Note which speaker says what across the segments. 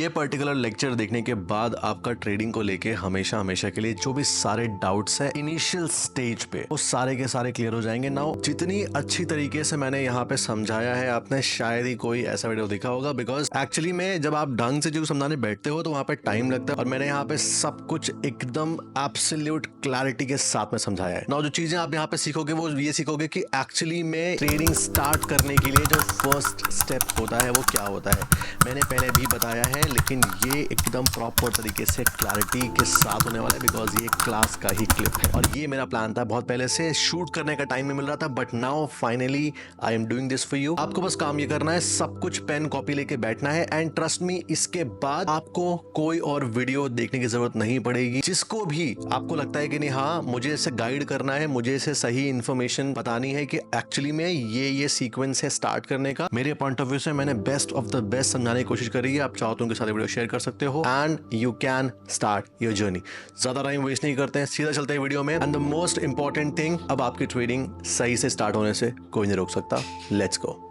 Speaker 1: ये particular lecture देखने के बाद आपका ट्रेडिंग को लेके हमेशा हमेशा के लिए जो भी सारे डाउट्स है इनिशियल स्टेज पे वो सारे के सारे क्लियर हो जाएंगे। नाउ जितनी अच्छी तरीके से मैंने यहाँ पे समझाया है आपने शायद ही कोई ऐसा वीडियो देखा होगा, बिकॉज एक्चुअली में जब आप ढंग से जो समझाने बैठते हो तो वहाँ पे टाइम लगता है और मैंने यहाँ पे सब कुछ एकदम एब्सोल्यूट क्लैरिटी के साथ में समझाया है। नाउ जो चीजें आप यहाँ पे सीखोगे वो ये सीखोगे कि एक्चुअली में ट्रेडिंग स्टार्ट करने के लिए जो फर्स्ट स्टेप होता है वो क्या होता है। मैंने पहले भी बताया है लेकिन ये एकदम प्रॉपर तरीके से क्लैरिटी के साथ होने वाला है, बिकॉज ये क्लास का ही क्लिप है और ये मेरा प्लान था बहुत पहले से, शूट करने का टाइम नहीं मिल रहा था, but now finally I am doing this for you. आपको बस काम ये करना है, सब कुछ पेन कॉपी लेके बैठना है एंड ट्रस्ट मी इसके बाद आपको कोई और वीडियो देखने की जरूरत नहीं पड़ेगी। जिसको भी आपको लगता है कि नहीं हाँ मुझे इसे गाइड करना है, मुझे इसे सही इन्फॉर्मेशन बतानी है कि एक्चुअली में ये सीक्वेंस है स्टार्ट करने का, मेरे पॉइंट ऑफ व्यू से मैंने बेस्ट ऑफ द बेस्ट समझाने की कोशिश करी है। आप चाहो तो उनके साथ वीडियो शेयर कर सकते हो and you can start your journey. ज्यादा टाइम वेस्ट नहीं करते हैं, सीधा चलते हैं वीडियो में। And the most important thing, अब आपकी ट्रेडिंग सही से स्टार्ट होने से कोई नहीं रोक सकता। Let's go.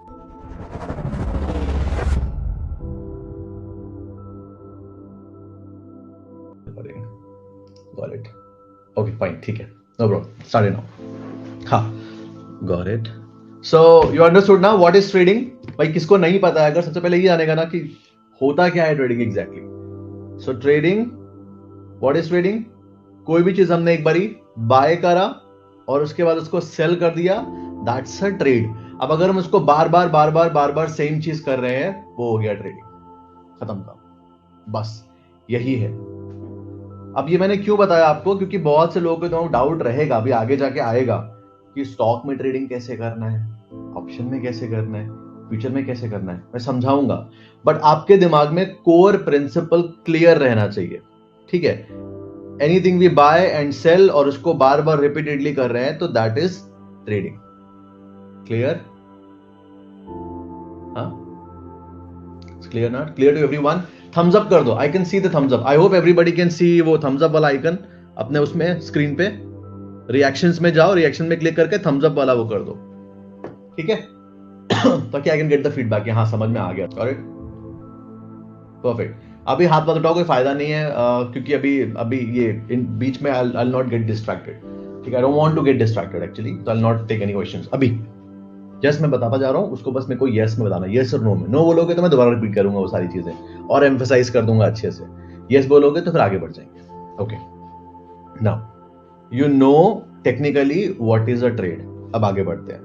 Speaker 2: Got it. Okay, fine. ठीक है. No problem. Start it now. हाँ. Got it. So you understood now what is trading? भाई किसको नहीं पता है, अगर सबसे पहले ये जानेगा ना कि होता क्या है trading exactly. So trading, what is trading? कोई भी चीज हमने एक बारी बाय करा और उसके बाद उसको सेल कर दिया, दैट्स अ ट्रेड। अब अगर हम उसको बार बार सेम चीज कर रहे हैं, वो हो गया ट्रेडिंग, खत्म काम, बस यही है। अब ये मैंने क्यों बताया आपको, क्योंकि बहुत से लोगों को तो डाउट रहेगा, अभी आगे जाके आएगा कि स्टॉक में ट्रेडिंग कैसे करना है, ऑप्शन में कैसे करना है, फ्यूचर में कैसे करना है, मैं समझाऊंगा। बट आपके दिमाग में कोर प्रिंसिपल क्लियर रहना चाहिए, ठीक है। Anything we buy and sell और उसको बार बार रिपीटेडली कर रहे हैं तो दैट इज ट्रेडिंग। क्लियर? हाँ, clear not clear to everyone? Thumbs up कर दो, I can see the thumbs up. I hope everybody can see वो थम्स अप वाला आइकन अपने उसमें स्क्रीन पे। रिएक्शंस में जाओ, रिएक्शन में क्लिक करके थम्स अप वाला वो कर दो, ठीक है। ताकि I can get the feedback, हाँ समझ में आ गया। Alright, perfect. अभी हाथ मत उठाओ, कोई फायदा नहीं है, क्योंकि अभी ये इन बीच में I will not get distracted, ठीक है। I don't want to get distracted actually, तो I will not take any questions अभी। जस्ट मैं बताता जा रहा हूं, उसको बस मेरे को यस में बताना, यस और नो में। नो बोलोगे तो मैं दोबारा रिपीट करूंगा वो सारी चीजें और एम्फसाइज कर दूंगा अच्छे से। यस बोलोगे तो फिर आगे बढ़ जाएंगे। Okay, now you know technically what is a trade. अब आगे बढ़ते हैं।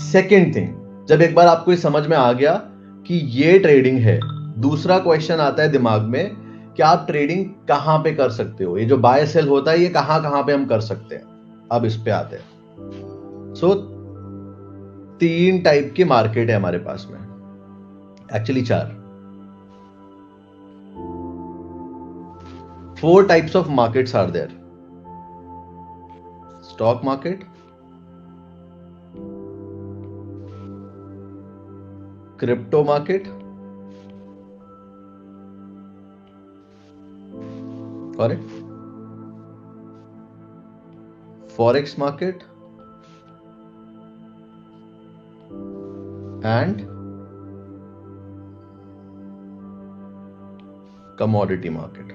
Speaker 2: सेकेंड थिंग, जब एक बार आपको समझ में आ गया कि ये ट्रेडिंग है, दूसरा क्वेश्चन आता है दिमाग में कि आप ट्रेडिंग कहां पे कर सकते हो। ये जो बाय सेल होता है ये कहां पे हम कर सकते हैं। अब इस पे आते हैं। सो 3 टाइप की मार्केट है हमारे पास में, actually 4। 4 types of markets are there. Stock market, crypto market, correct, forex market and commodity market.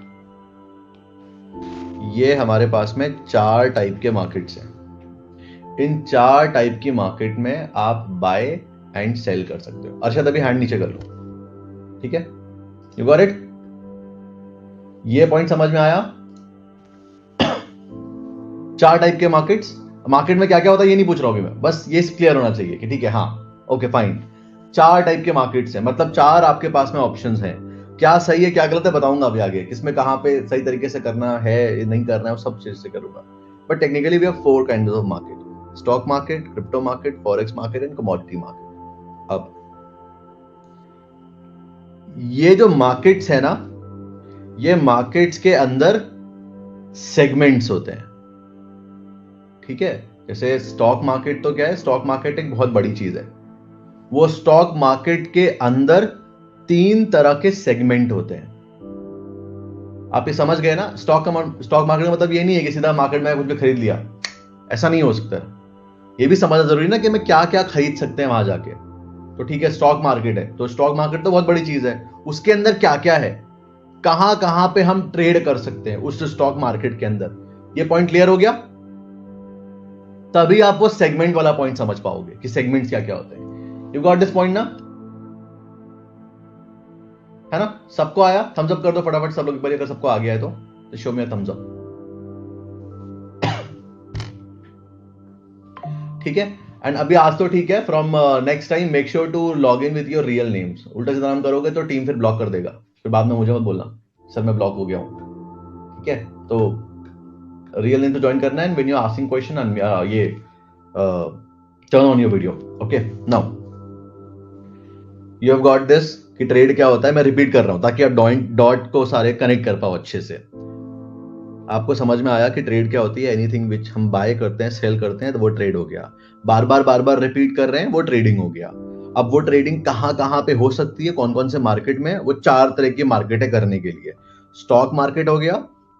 Speaker 2: ये हमारे पास में 4 टाइप के मार्केट्स हैं। इन 4 टाइप की मार्केट में आप बाय एंड सेल कर सकते हो। अर्शद अभी हैंड नीचे कर लो, ठीक है। You got it? ये पॉइंट समझ में आया? 4 टाइप के मार्केट्स। मार्केट में क्या क्या होता है ये नहीं पूछ रहा हूं अभी मैं, बस ये क्लियर होना चाहिए कि ठीक है, हाँ ओके फाइन। 4 टाइप के मार्केट्स हैं, मतलब 4 आपके पास में ऑप्शंस हैं। क्या सही है क्या गलत है बताऊंगा अभी आगे, किसमें कहां पे सही तरीके से करना है नहीं करना है वो सब चीज से करूंगा। But technically we have 4 kinds of market: stock market, crypto market, forex market and commodity market. अब ये जो मार्केट्स है ना, ये मार्केट्स के अंदर सेगमेंट्स होते हैं, ठीक है। जैसे स्टॉक मार्केट तो क्या है, स्टॉक मार्केट एक बहुत बड़ी चीज है। वो स्टॉक मार्केट के अंदर 3 तरह के सेगमेंट होते हैं। आप ये समझ गए ना? स्टॉक मार्केट का मतलब ये नहीं है कि सीधा मार्केट में कुछ भी खरीद लिया, ऐसा नहीं हो सकता। ये भी समझना जरूरी ना कि मैं क्या क्या खरीद सकते हैं वहां जाके। तो ठीक है, स्टॉक मार्केट है तो स्टॉक मार्केट तो बहुत बड़ी चीज है, उसके अंदर क्या क्या है, कहां कहां पे हम ट्रेड कर सकते हैं उस स्टॉक मार्केट के अंदर, ये पॉइंट क्लियर हो गया? तभी आप वो सेगमेंट वाला पॉइंट समझ पाओगे कि सेगमेंट्स क्या क्या होते हैं। यू गॉट दिस पॉइंट ना, है ना? सबको आया? थम्स अप कर दो फटाफट सब लोग, अगर सबको आ गया है तो शो मी थम्स अप। ठीक है, एंड अभी आज तो ठीक है, from next time make sure to log in with your real names. उल्टा सीधा नाम करोगे तो टीम फिर ब्लॉक कर देगा, फिर बाद में मुझे मत बोलना सर मैं ब्लॉक हो गया हूं। ठीक है, तो रियल नेम तो ज्वाइन करना है, when you are asking question ये turn on your video. Okay, now you have got this कि ट्रेड क्या होता है। मैं रिपीट कर रहा हूं ताकि आप डॉट को सारे कनेक्ट कर पाओ अच्छे से। आपको समझ में आया कि ट्रेड क्या होती है? एनीथिंग विच हम बाय करते हैं, सेल करते हैं, तो वो ट्रेड हो गया। बार बार रिपीट कर रहे हैं, वो ट्रेडिंग हो गया। अब वो ट्रेडिंग कहां पे हो सकती है, कौन कौन से मार्केट में? वो 4 तरह की मार्केट है करने के लिए। स्टॉक मार्केट हो गया,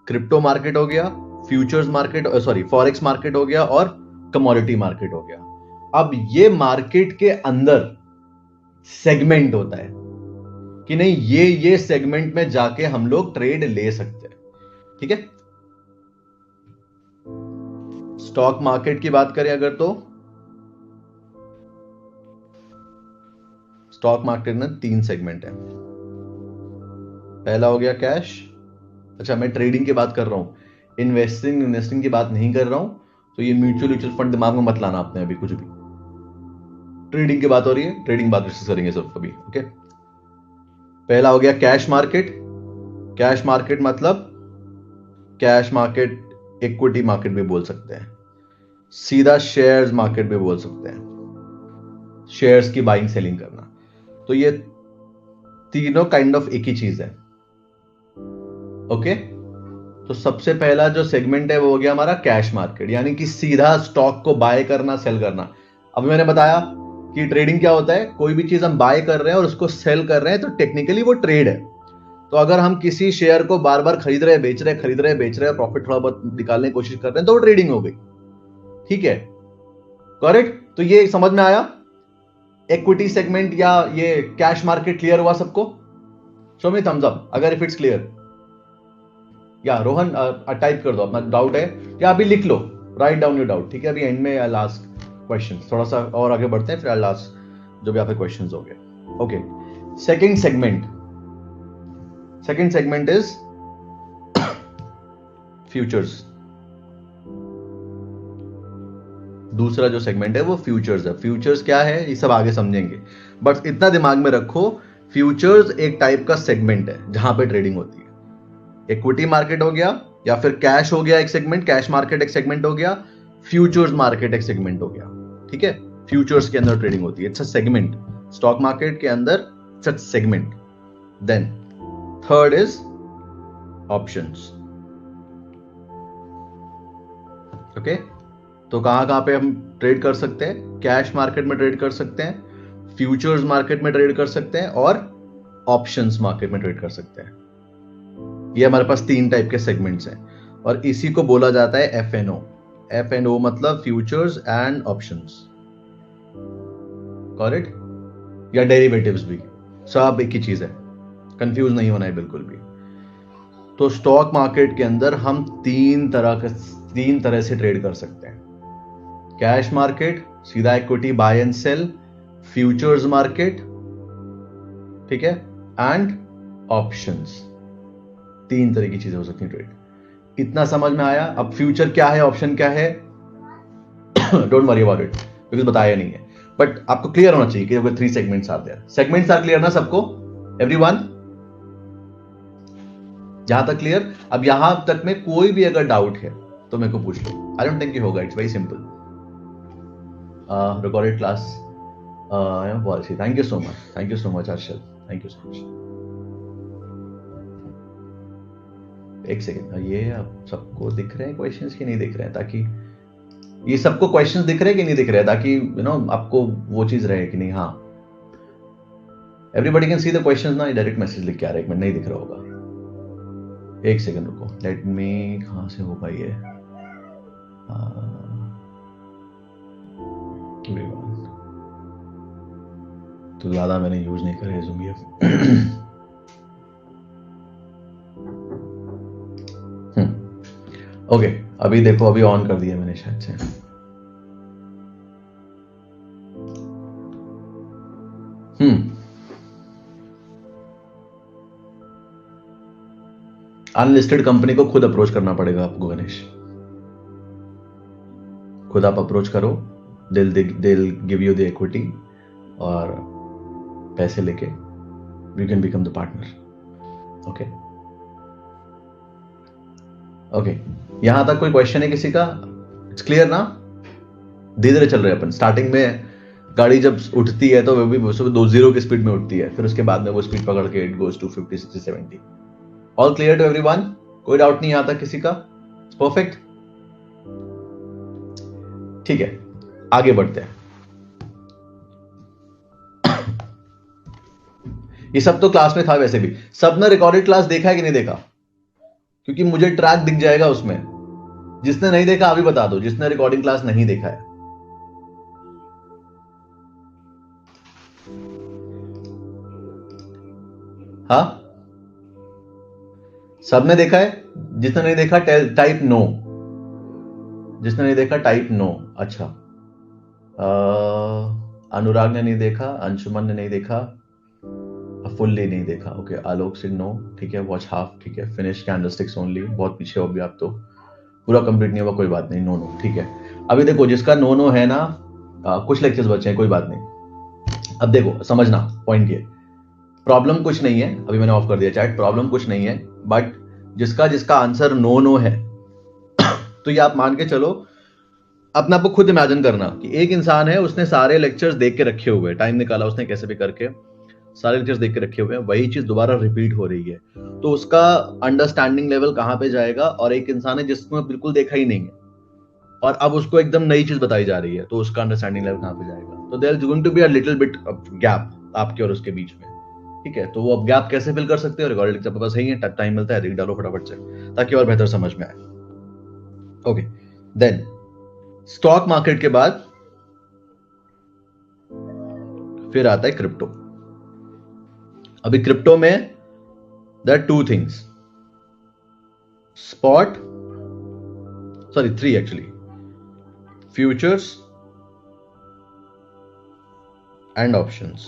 Speaker 2: क्रिप्टो मार्केट हो गया, futures market, sorry forex market हो गया, और कमोडिटी मार्केट हो गया। अब ये मार्केट के अंदर सेगमेंट होता है कि नहीं, ये सेगमेंट में जाके हम लोग ट्रेड ले सकते हैं। ठीक है, स्टॉक मार्केट की बात करें अगर, तो स्टॉक मार्केट में 3 सेगमेंट है। पहला हो गया कैश। अच्छा, मैं ट्रेडिंग की बात कर रहा हूं, इन्वेस्टिंग की बात नहीं कर रहा हूं, तो ये म्यूचुअल फंड दिमाग में मत लाना आपने अभी कुछ भी। ट्रेडिंग की बात हो रही है, ट्रेडिंग बात डिस्कस करेंगे सब अभी। ओके, पहला हो गया कैश मार्केट। कैश मार्केट मतलब कैश मार्केट इक्विटी मार्केट भी बोल सकते हैं, सीधा शेयर्स मार्केट भी बोल सकते हैं, शेयर्स की बाइंग सेलिंग करना। तो ये तीनों काइंड ऑफ एक ही चीज है। ओके, तो सबसे पहला जो सेगमेंट है वो हो गया हमारा कैश मार्केट, यानी कि सीधा स्टॉक को बाय करना, सेल करना। अभी मैंने बताया कि ट्रेडिंग क्या होता है, कोई भी चीज हम बाय कर रहे हैं और उसको सेल कर रहे हैं, तो टेक्निकली वो ट्रेड है। तो अगर हम किसी शेयर को बार बार खरीद रहे हैं, बेच रहे हैं, खरीद रहे हैं, बेच रहे हैं, प्रॉफिट थोड़ा बहुत निकालने की कोशिश कर रहे हैं, तो वो ट्रेडिंग हो गई। ठीक है, करेक्ट? तो ये समझ में आया, इक्विटी सेगमेंट या ये कैश मार्केट क्लियर हुआ सबको? शो मी थम्स अप अगर इफ इट्स क्लियर। या रोहन टाइप कर दो अपना डाउट है, या अभी लिख लो, राइट डाउन योर डाउट। ठीक है, अभी एंड में आई लास्ट क्वेश्चन, थोड़ा सा और आगे बढ़ते हैं, फिर आई लास्ट जो भी आपके क्वेश्चन हो गए। Okay, second segment is futures. दूसरा जो सेगमेंट है वो फ्यूचर्स है। फ्यूचर्स क्या है ये सब आगे समझेंगे, बट इतना दिमाग में रखो, फ्यूचर्स एक टाइप का सेगमेंट है जहां पे ट्रेडिंग होती है। इक्विटी मार्केट हो गया, या फिर कैश हो गया एक सेगमेंट, कैश मार्केट एक सेगमेंट हो गया, फ्यूचर्स मार्केट एक सेगमेंट हो गया। ठीक है, फ्यूचर्स के अंदर ट्रेडिंग होती है, it's a segment. Stock market के अंदर it's a segment. Then third is options. Okay, तो कहां पे हम ट्रेड कर सकते हैं? कैश मार्केट में ट्रेड कर सकते हैं, फ्यूचर्स मार्केट में ट्रेड कर सकते हैं, और ऑप्शंस मार्केट में ट्रेड कर सकते हैं। ये हमारे पास 3 टाइप के सेगमेंट्स हैं, और इसी को बोला जाता है एफएनओ। एफएनओ मतलब फ्यूचर्स एंड ऑप्शंस, करेक्ट? या डेरिवेटिव्स भी, सब एक ही चीज है, कंफ्यूज नहीं होना है बिल्कुल भी। तो स्टॉक मार्केट के अंदर हम 3 तरह से ट्रेड कर सकते हैं। कैश मार्केट, सीधा equity buy and sell, futures market, ठीक है, एंड ऑप्शंस। 3 तरह की चीजें हो सकती हैं ट्रेड। इतना समझ में आया? अब फ्यूचर क्या है, ऑप्शन क्या है, don't worry about it, because बताया नहीं है, बट आपको क्लियर होना चाहिए कि 3 segments are there. Segments are clear ना सबको, एवरीवन? जहां तक क्लियर? अब यहां तक में कोई भी अगर डाउट है तो मेरे को पूछ लो, आई डोंट थिंक होगा, it's very simple. recorded class policy. Thank you so much Arshad, thank you so much. एक सेकेंड, ये आप सबको दिख रहे हैं क्वेश्चंस कि नहीं दिख रहे हैं? ताकि ये सबको क्वेश्चंस दिख रहे हैं कि नहीं दिख रहे हैं, ताकि यू नो आपको वो चीज रहे कि नहीं। हाँ, everybody can see the questions ना? डायरेक्ट मैसेज लिख के आ रहा है, एक मिनट, नहीं दिख रहा होगा, एक सेकेंड रुको, लेट मी, कहां से होगा ये? तो ज्यादा मैंने यूज नहीं करे जूम। ओके अभी देखो, अभी ऑन कर दिया मैंने शायद से। अनलिस्टेड कंपनी को खुद अप्रोच करना पड़ेगा आपको गणेश, खुद आप अप्रोच करो, दिल गिव यू द इक्विटी और पैसे लेके you can become the partner. Okay okay, यहां तक कोई क्वेश्चन है किसी का? इट्स क्लियर ना? धीरे धीरे चल रहे हैं अपन। स्टार्टिंग में गाड़ी जब उठती है तो वो भी 2-0 की स्पीड में उठती है, फिर उसके बाद में वो स्पीड पकड़ के it goes to 50, 60, 70। All clear to everyone? कोई डाउट नहीं आता किसी का? परफेक्ट, ठीक है, आगे बढ़ते हैं। ये सब तो क्लास में था वैसे भी। सबने रिकॉर्डेड क्लास देखा है कि नहीं देखा? क्योंकि मुझे ट्रैक दिख जाएगा उसमें। जिसने नहीं देखा अभी बता दो, जिसने रिकॉर्डिंग क्लास नहीं देखा है। हाँ, सबने देखा है? जिसने नहीं देखा टाइप नो। जिसने नहीं देखा टाइप नो। अच्छा, अनुराग ने नहीं देखा, अंशुमन ने नहीं देखा, फुल्ली नहीं देखा। ओके, आलोक सिंह नो, ठीक है। वॉच हाफ, ठीक है। फिनिश कैंडलस्टिक्स ओनली, बहुत पीछे हो भी आप तो, पूरा कंप्लीट नहीं हुआ, कोई बात नहीं। नो नो, ठीक है। अभी देखो, जिसका नो नो है ना, कुछ लेक्चर्स बचे हैं, कोई बात नहीं। अब देखो, समझना पॉइंट ये, प्रॉब्लम कुछ नहीं है। अभी मैंने ऑफ कर दिया चैट, प्रॉब्लम कुछ नहीं है, बट जिसका आंसर नो नो है तो ये आप मान के चलो, अपने आप को खुद इमेजिन करना कि एक इंसान है, उसने सारे लेक्चर्स देख के रखे हुए, टाइम निकाला उसने कैसे भी करके, सारे लेक्चर्स देख के रखे हुए हैं, वही चीज दोबारा रिपीट हो रही है, तो उसका अंडरस्टैंडिंग लेवल कहां पे जाएगा? और एक इंसान है जिसने बिल्कुल देखा ही नहीं है और अब उसको एकदम नई चीज बताई जा रही है, तो उसका अंडरस्टैंडिंग लेवल कहां पे जाएगा? तो there is going to be a little bit gap आपके और उसके बीच में, ठीक है। तो वो अब गैप कैसे फिल कर सकते हो? रिकॉर्डेड लेक्चर बस सही है, टाइम मिलता है देख डालो फटाफट से, ताकि और बेहतर समझ में आए। ओके, देन स्टॉक मार्केट के बाद फिर आता है क्रिप्टो। अभी क्रिप्टो में there are 2 things, spot, sorry 3 actually, futures and options,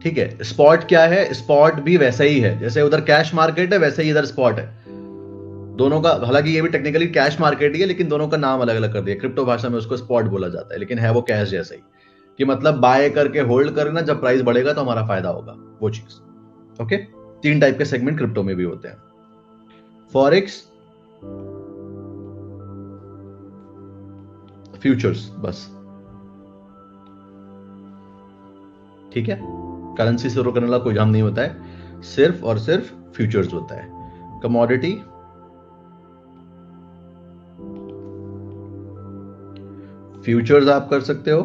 Speaker 2: ठीक है। स्पॉट क्या है? स्पॉट भी वैसा ही है, जैसे उधर कैश मार्केट है वैसे ही इधर स्पॉट है। दोनों का, हालांकि ये भी टेक्निकली कैश मार्केट ही है, लेकिन दोनों का नाम अलग अलग कर दिया। क्रिप्टो भाषा में उसको स्पॉट बोला जाता है, लेकिन है वो कैश जैसा ही, कि मतलब बाय करके होल्ड करना, जब प्राइस बढ़ेगा तो हमारा फायदा होगा, वो चीज। ओके, 3 टाइप के सेगमेंट क्रिप्टो में भी होते हैं। फॉरेक्स, फ्यूचर्स, बस, ठीक है। करेंसी से करने वाला कोई काम नहीं होता है, सिर्फ और सिर्फ फ्यूचर्स होता है। कमोडिटी, फ्यूचर्स आप कर सकते हो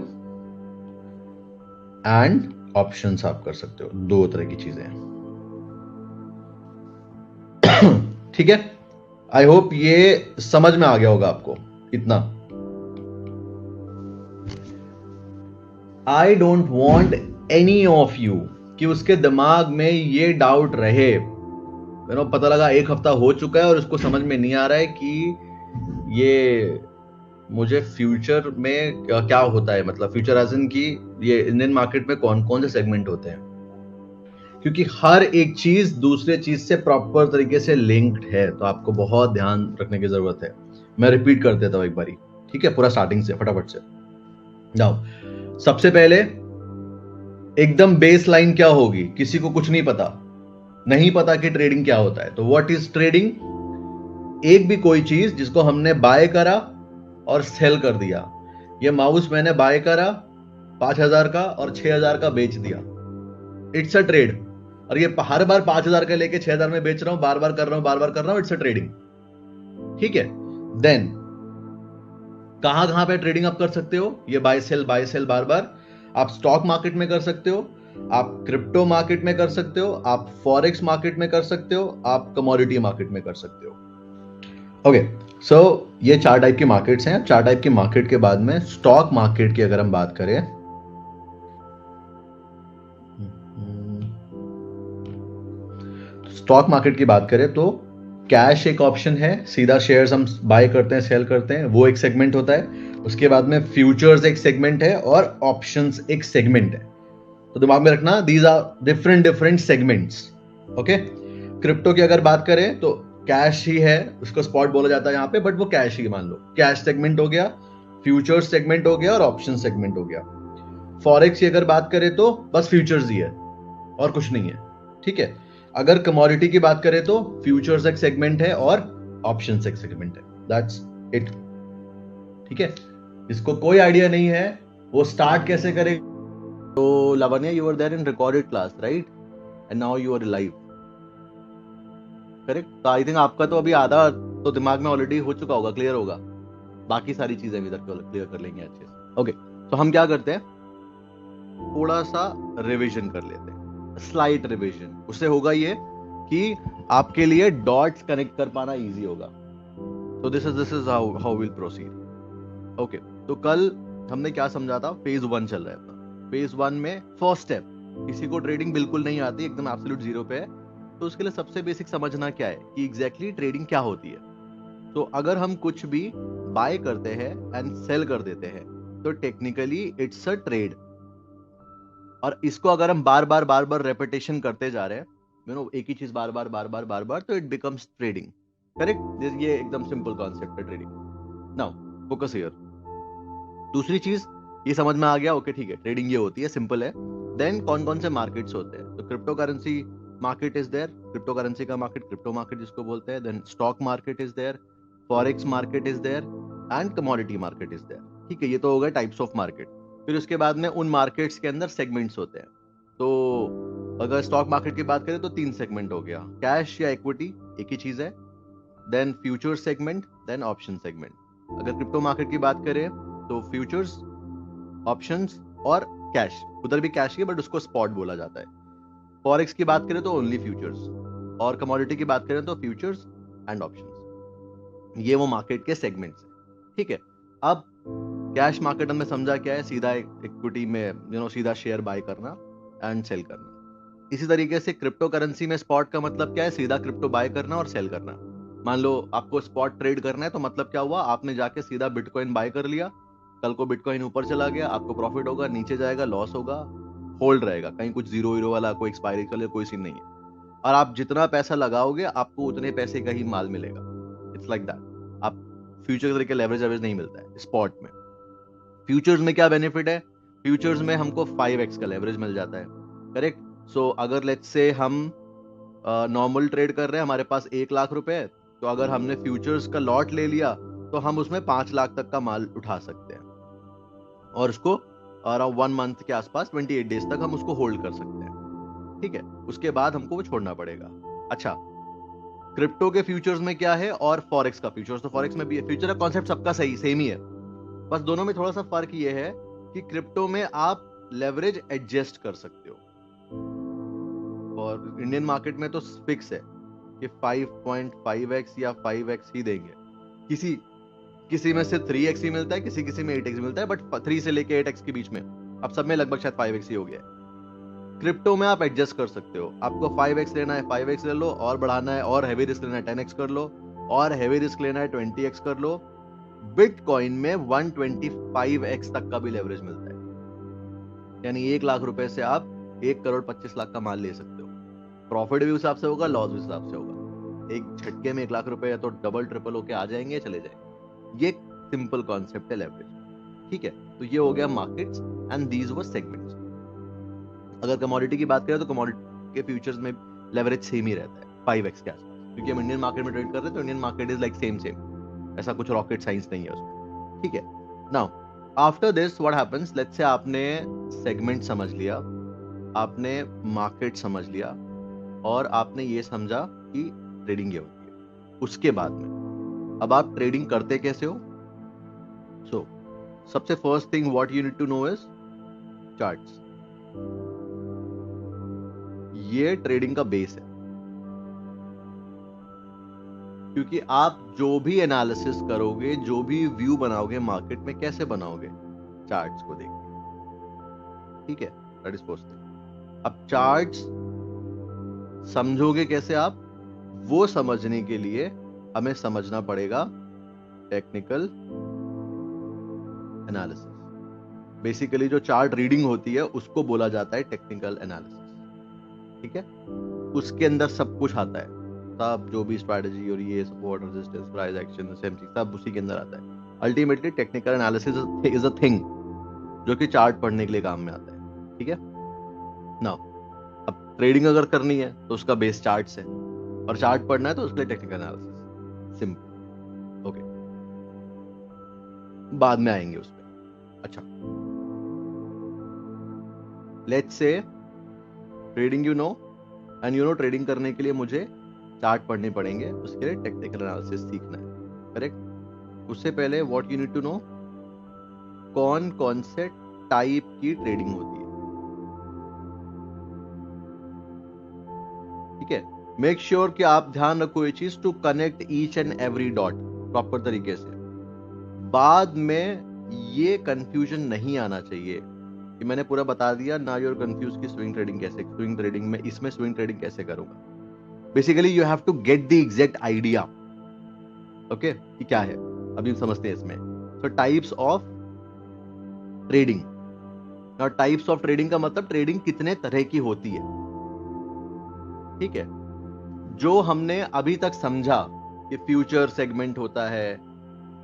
Speaker 2: एंड ऑप्शंस आप कर सकते हो, 2 तरह की चीजें हैं, ठीक है। आई होप ये समझ में आ गया होगा आपको इतना। I don't want any of you कि उसके दिमाग में ये डाउट रहे, पता लगा 1 हफ्ता हो चुका है और उसको समझ में नहीं आ रहा है कि ये मुझे फ्यूचर में क्या होता है, मतलब फ्यूचर एज इन की ये इंडियन मार्केट में कौन कौन से सेगमेंट होते हैं, क्योंकि हर एक चीज दूसरे चीज से प्रॉपर तरीके से लिंक्ड है, तो आपको बहुत ध्यान रखने की जरूरत है। मैं रिपीट कर देता हूं एक बारी, ठीक है, पूरा स्टार्टिंग से फटाफट से। नाउ सबसे पहले एकदम बेस लाइन क्या होगी? किसी को कुछ नहीं पता कि ट्रेडिंग क्या होता है। तो व्हाट इज ट्रेडिंग? एक भी कोई चीज जिसको हमने बाय करा और सेल कर दिया। ये माउस मैंने बाय करा 5,000 का और 6,000 का बेच दिया, इट्स अ ट्रेड। और ये हर बार 5,000 का लेके 6,000 में बेच रहा हूं, बार बार कर रहा हूं, इट्स अ ट्रेडिंग, ठीक है। देन कहां पे ट्रेडिंग आप कर सकते हो? ये बाय सेल बार बार आप स्टॉक मार्केट में कर सकते हो, आप क्रिप्टो मार्केट में कर सकते हो, आप फॉरेक्स मार्केट में कर सकते हो, आप कमोडिटी मार्केट में कर सकते हो। ओके, सो ये 4 टाइप की मार्केट्स हैं। 4 टाइप की मार्केट के बाद में स्टॉक मार्केट की अगर हम बात करें, स्टॉक मार्केट की बात करें तो कैश एक ऑप्शन है, सीधा शेयर्स हम बाय करते हैं सेल करते हैं, वो एक सेगमेंट होता है। उसके बाद में फ्यूचर्स एक सेगमेंट है और ऑप्शंस एक सेगमेंट है। तो दिमाग में रखना, these are different different segments. Okay, crypto की अगर बात करें तो कैश ही है, उसको स्पॉट बोला जाता है यहाँ पे, बट वो कैश ही मान लो। कैश सेगमेंट हो गया, फ्यूचर्स सेगमेंट हो गया और ऑप्शन सेगमेंट हो गया। फॉरेक्स की अगर बात करें तो बस फ्यूचर्स ही है और कुछ नहीं है। ठीक है, अगर कमोडिटी की बात करें तो फ्यूचर्स एक सेगमेंट है और ऑप्शंस एक सेगमेंट है। That's it. ठीक है, इसको कोई आइडिया नहीं है वो स्टार्ट कैसे करे। तो Lavanya, you are there in recorded class right, and now you are live, correct? तो आई थिंक आपका तो अभी आधा तो दिमाग में ऑलरेडी हो चुका होगा, क्लियर होगा। बाकी सारी चीजें भी इधर क्लियर कर लेंगे अच्छे से। ओके, तो हम क्या करते हैं, थोड़ा सा रिवीजन कर लेते हैं, स्लाइट रिवीजन। उससे होगा ये कि आपके लिए डॉट्स कनेक्ट कर पाना इजी होगा। तो this is how will proceed. Okay, तो कल हमने क्या समझा था, फेज 1 चल रहा था। फेज 1 में फर्स्ट स्टेप, किसी को ट्रेडिंग बिल्कुल नहीं आती, एकदम एब्सोल्यूट जीरो पे है, तो उसके लिए सबसे बेसिक समझना क्या है कि एग्जैक्टली ट्रेडिंग क्या होती है। तो अगर हम कुछ भी बाय करते हैं एंड सेल कर देते हैं तो टेक्निकली इट्स अ ट्रेड। और इसको अगर हम बार बार रेपिटेशन करते जा रहे हैं, यू नो, एक ही चीज बार बार, तो इट बिकम्स ट्रेडिंग। करेक्ट? ये एकदम सिंपल कॉन्सेप्ट है ट्रेडिंग। Now focus here. दूसरी चीज ये समझ में आ गया, ओके ठीक है, ट्रेडिंग ये होती है, सिंपल है। देन कौन कौन से मार्केट्स होते हैं, तो crypto currency market is there, crypto currency का मार्केट क्रिप्टो मार्केट जिसको बोलते हैं। Then stock market is there, forex market is there and commodity market is there. ठीक है, ये तो हो गए टाइप्स ऑफ मार्केट। फिर उसके बाद में उन मार्केट्स के अंदर सेगमेंट्स होते हैं। तो अगर स्टॉक मार्केट की बात करें तो 3 सेगमेंट हो गया, कैश या इक्विटी एक ही चीज है, then future segment, then option segment. अगर क्रिप्टो मार्केट की बात करें तो फ्यूचर्स, ऑप्शंस और कैश, उधर भी कैश ही है बट उसको स्पॉट बोला जाता है। फॉरेक्स की बात करें तो ओनली फ्यूचर्स, और कमोडिटी की बात करें तो फ्यूचर्स एंड ऑप्शंस। ये वो मार्केट के सेगमेंट्स हैं। ठीक है, अब कैश मार्केट हमने समझा क्या है, सीधा इक्विटी में सीधा शेयर बाय करना एंड सेल करना। इसी तरीके से क्रिप्टो करेंसी में स्पॉट का मतलब क्या है, सीधा क्रिप्टो बाय करना और सेल करना। मान लो आपको स्पॉट ट्रेड करना है तो मतलब क्या हुआ, आपने जाके सीधा बिटकॉइन बाय कर लिया, कल को बिटकॉइन ऊपर चला गया, आपको प्रॉफिट होगा, नीचे जाएगा लॉस होगा, होल्ड रहेगा, कहीं कुछ जीरो हीरो वाला कोई एक्सपायरी का कोई सीन नहीं है। और आप जितना पैसा लगाओगे आपको उतने पैसे का ही माल मिलेगा। It's like that. आप फ्यूचर तरीके लेवरेज एवरेज नहीं मिलता है स्पॉट में। फ्यूचर्स में क्या बेनिफिट है, फ्यूचर्स में हमको 5x का लेवरेज मिल जाता है। करेक्ट? सो अगर लेट्स से हम नॉर्मल ट्रेड कर रहे हैं, हमारे पास 1 लाख रुपए है, तो अगर हमने फ्यूचर्स का लॉट ले लिया तो हम उसमें 5 लाख तक का माल उठा सकते हैं और उसको अराउंड 1 मंथ के आसपास 28 डेज तक हम उसको होल्ड कर सकते हैं। ठीक है, उसके बाद हमको वो छोड़ना पड़ेगा। अच्छा, क्रिप्टो के फ्यूचर्स में क्या है और फॉरेक्स का फ्यूचर्स, तो फॉरेक्स में भी है, फ्यूचर का कॉन्सेप्ट सबका सही सेम ही है, बस दोनों में थोड़ा सा फर्क ये है कि क्रिप्टो में आप लेवरेज एडजस्ट कर सकते हो, और इंडियन मार्केट में तो फिक्स है कि 5.5x या 5x ही देंगे। किसी में से 3x ही मिलता है, किसी में 8x मिलता है, बट 3 से लेके 8x के बीच में, अब सब में लगभग शायद 5x ही हो गया है। क्रिप्टो में आप एडजस्ट कर सकते हो, आपको 5x लेना है 5x ले लो, और बढ़ाना है और हैवी रिस्क लेना है 10x कर लो, और हैवी रिस्क लेना है 20x कर लो। बिटकॉइन में 125x तक का भी लेवरेज मिलता है, यानी 1 लाख रुपए से आप 1 करोड़ 25 लाख का माल ले सकते हो। प्रॉफिट भी उस हिसाब से होगा, लॉस भी उस हिसाब से होगा। एक झटके में 1 लाख रुपए तो डबल ट्रिपल होके आ जाएंगे, चले जाएंगे। ये सिंपल कॉन्सेप्ट है लेवरेज। ठीक है, तो ये हो गया markets and these were segments. अगर कमोडिटी की बात करें तो कमोडिटी के फ्यूचर्स में लेवरेज सेम ही रहता है 5x के आसपास, क्योंकि हम इंडियन मार्केट में ट्रेड कर रहे हैं, तो Indian market is like same, ऐसा कुछ रॉकेट साइंस नहीं है उसमें। ठीक है, now after this what happens, let's say आपने सेगमेंट समझ लिया, आपने मार्केट समझ लिया, और आपने ये समझा कि ट्रेडिंग ये होती है। उसके बाद में अब आप ट्रेडिंग करते कैसे हो? सो सबसे first thing what you need to know is charts. ये ट्रेडिंग का बेस है, क्योंकि आप जो भी एनालिसिस करोगे, जो भी व्यू बनाओगे मार्केट में, कैसे बनाओगे? चार्ट्स को देख के। ठीक है, दैट इज फर्स्ट थिंग। अब चार्ट्स समझोगे कैसे आप? वो समझने के लिए हमें समझना पड़ेगा टेक्निकल एनालिसिस। बेसिकली जो चार्ट रीडिंग होती है उसको बोला जाता है टेक्निकल एनालिसिस। ठीक है, उसके अंदर सब कुछ आता है, सब जो भी स्ट्रैटेजी और ये support resistance price action same चीज सब उसी के अंदर आता है। Ultimately technical analysis is a thing जो कि चार्ट पढ़ने के लिए काम में आता है। ठीक है, नाउ अब ट्रेडिंग अगर करनी है तो उसका बेस चार्ट्स है, और चार्ट पढ़ना है तो उसके लिए टेक्निकल एनालिसिस। सिंपल। ओके, बाद में आएंगे उस पर। अच्छा, let's say trading you no, and you know trading करने के लिए मुझे चार्ट पढ़ने पड़ेंगे, उसके लिए टेक्निकल एनालिसिस सीखना है, करेक्ट। उससे पहले what you need to know, कौन कौन से टाइप की ट्रेडिंग होती है। ठीक है, मेक श्योर कि आप ध्यान रखो ये चीज, to connect each and every dot proper तरीके से। बाद में ये कंफ्यूजन नहीं आना चाहिए कि मैंने पूरा बता दिया ना, यूर कंफ्यूज कि स्विंग ट्रेडिंग कैसे, स्विंग ट्रेडिंग में इसमें स्विंग ट्रेडिंग कैसे करूंगा। Basically you have to get the exact idea, okay, कि क्या है। अभी समझते हैं इसमें। सो टाइप्स ऑफ ट्रेडिंग, और टाइप्स ऑफ ट्रेडिंग का मतलब ट्रेडिंग कितने तरह की होती है। ठीक है, जो हमने अभी तक समझा कि फ्यूचर सेगमेंट होता है,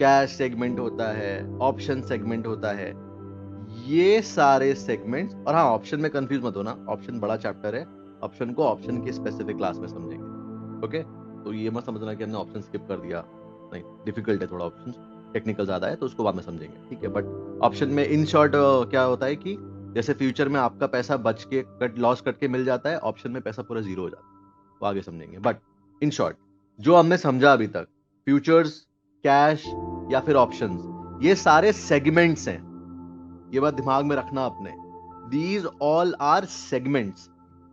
Speaker 2: कैश सेगमेंट होता है, ऑप्शन सेगमेंट होता है, ये सारे सेगमेंट्स। और हाँ, ऑप्शन में कंफ्यूज मत होना, ऑप्शन बड़ा चैप्टर है, ऑप्शन को ऑप्शन की स्पेसिफिक क्लास में समझेंगे। ओके, तो ये मत समझना कि हमने ऑप्शन स्किप कर दिया, नहीं, डिफिकल्ट है थोड़ा, ऑप्शन टेक्निकल ज्यादा है तो उसको बाद में समझेंगे। ठीक है, बट ऑप्शन में इन शॉर्ट क्या होता है कि जैसे फ्यूचर में आपका पैसा बच के कट लॉस कट के मिल जाता है, ऑप्शन में पैसा पूरा जीरो हो जाता है, वो आगे समझेंगे। बट इन शॉर्ट जो हमने समझा अभी तक, फ्यूचर्स, कैश या फिर ऑप्शंस, ये सारे सेगमेंट्स हैं। ये बात दिमाग में रखना अपने, दीज ऑल आर सेगमेंट्स।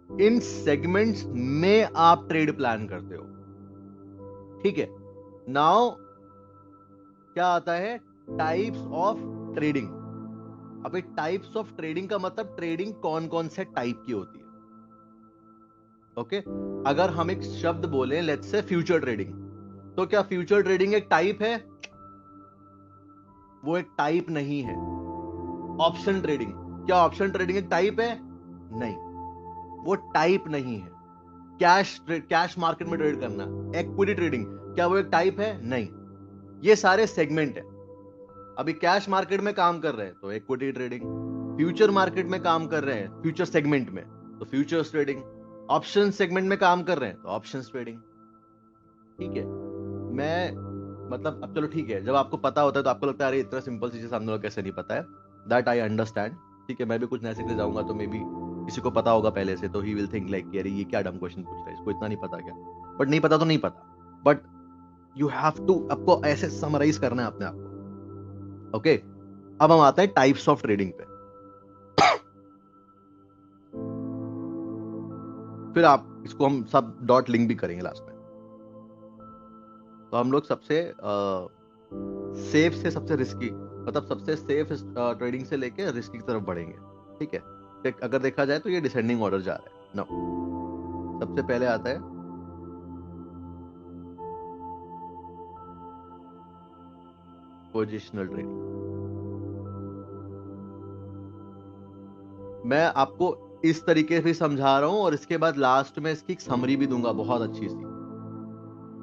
Speaker 2: इन सेगमेंट्स में आप ट्रेड प्लान करते हो। ठीक है, नाउ क्या आता है, टाइप्स ऑफ ट्रेडिंग। अबे टाइप्स ऑफ ट्रेडिंग का मतलब ट्रेडिंग कौन कौन से टाइप की होती है। ओके, अगर हम एक शब्द बोले लेट्स से फ्यूचर ट्रेडिंग, तो क्या फ्यूचर ट्रेडिंग एक टाइप है? वो एक टाइप नहीं है। ऑप्शन ट्रेडिंग, क्या ऑप्शन ट्रेडिंग एक टाइप है? नहीं, वो टाइप नहीं है। कैश मार्केट में ट्रेड करना, इक्विटी ट्रेडिंग, क्या वो एक टाइप है? नहीं, ये सारे सेगमेंट है। अभी कैश मार्केट में काम कर रहे हैं तो इक्विटी ट्रेडिंग, फ्यूचर मार्केट में काम कर रहे हैं फ्यूचर सेगमेंट में तो फ्यूचर्स ट्रेडिंग, ऑप्शन सेगमेंट में काम कर रहे हैं तो ऑप्शंस ट्रेडिंग। ठीक है, मैं मतलब अब चलो ठीक है, जब आपको पता होता है तो आपको लगता है अरे इतना सिंपल चीजें सामने वालों को कैसे नहीं पता है। That I understand. ठीक है, मैं भी कुछ नया सीखने जाऊंगा तो मे बी किसी को पता होगा पहले से, तो ही विल थिंक लाइक अरे ये क्या डम क्वेश्चन पूछ रहा है, इसको इतना नहीं पता क्या। बट नहीं पता तो नहीं पता, बट यू हैव टू, आपको ऐसे समराइज करना है अपने आप को। ओके, अब हम आते हैं टाइप्स ऑफ ट्रेडिंग पे। फिर आप इसको हम सब डॉट लिंक भी करेंगे लास्ट में। तो हम लोग सबसे सेफ से सबसे रिस्की, मतलब सबसे सेफ ट्रेडिंग से लेके रिस्की की तरफ बढ़ेंगे। ठीक है, अगर देखा जाए तो ये डिसेंडिंग ऑर्डर जा रहा है ना। सबसे पहले आता है पोजिशनल ट्रेडिंग। मैं आपको इस तरीके से समझा रहा हूं और इसके बाद लास्ट में इसकी समरी भी दूंगा बहुत अच्छी सी,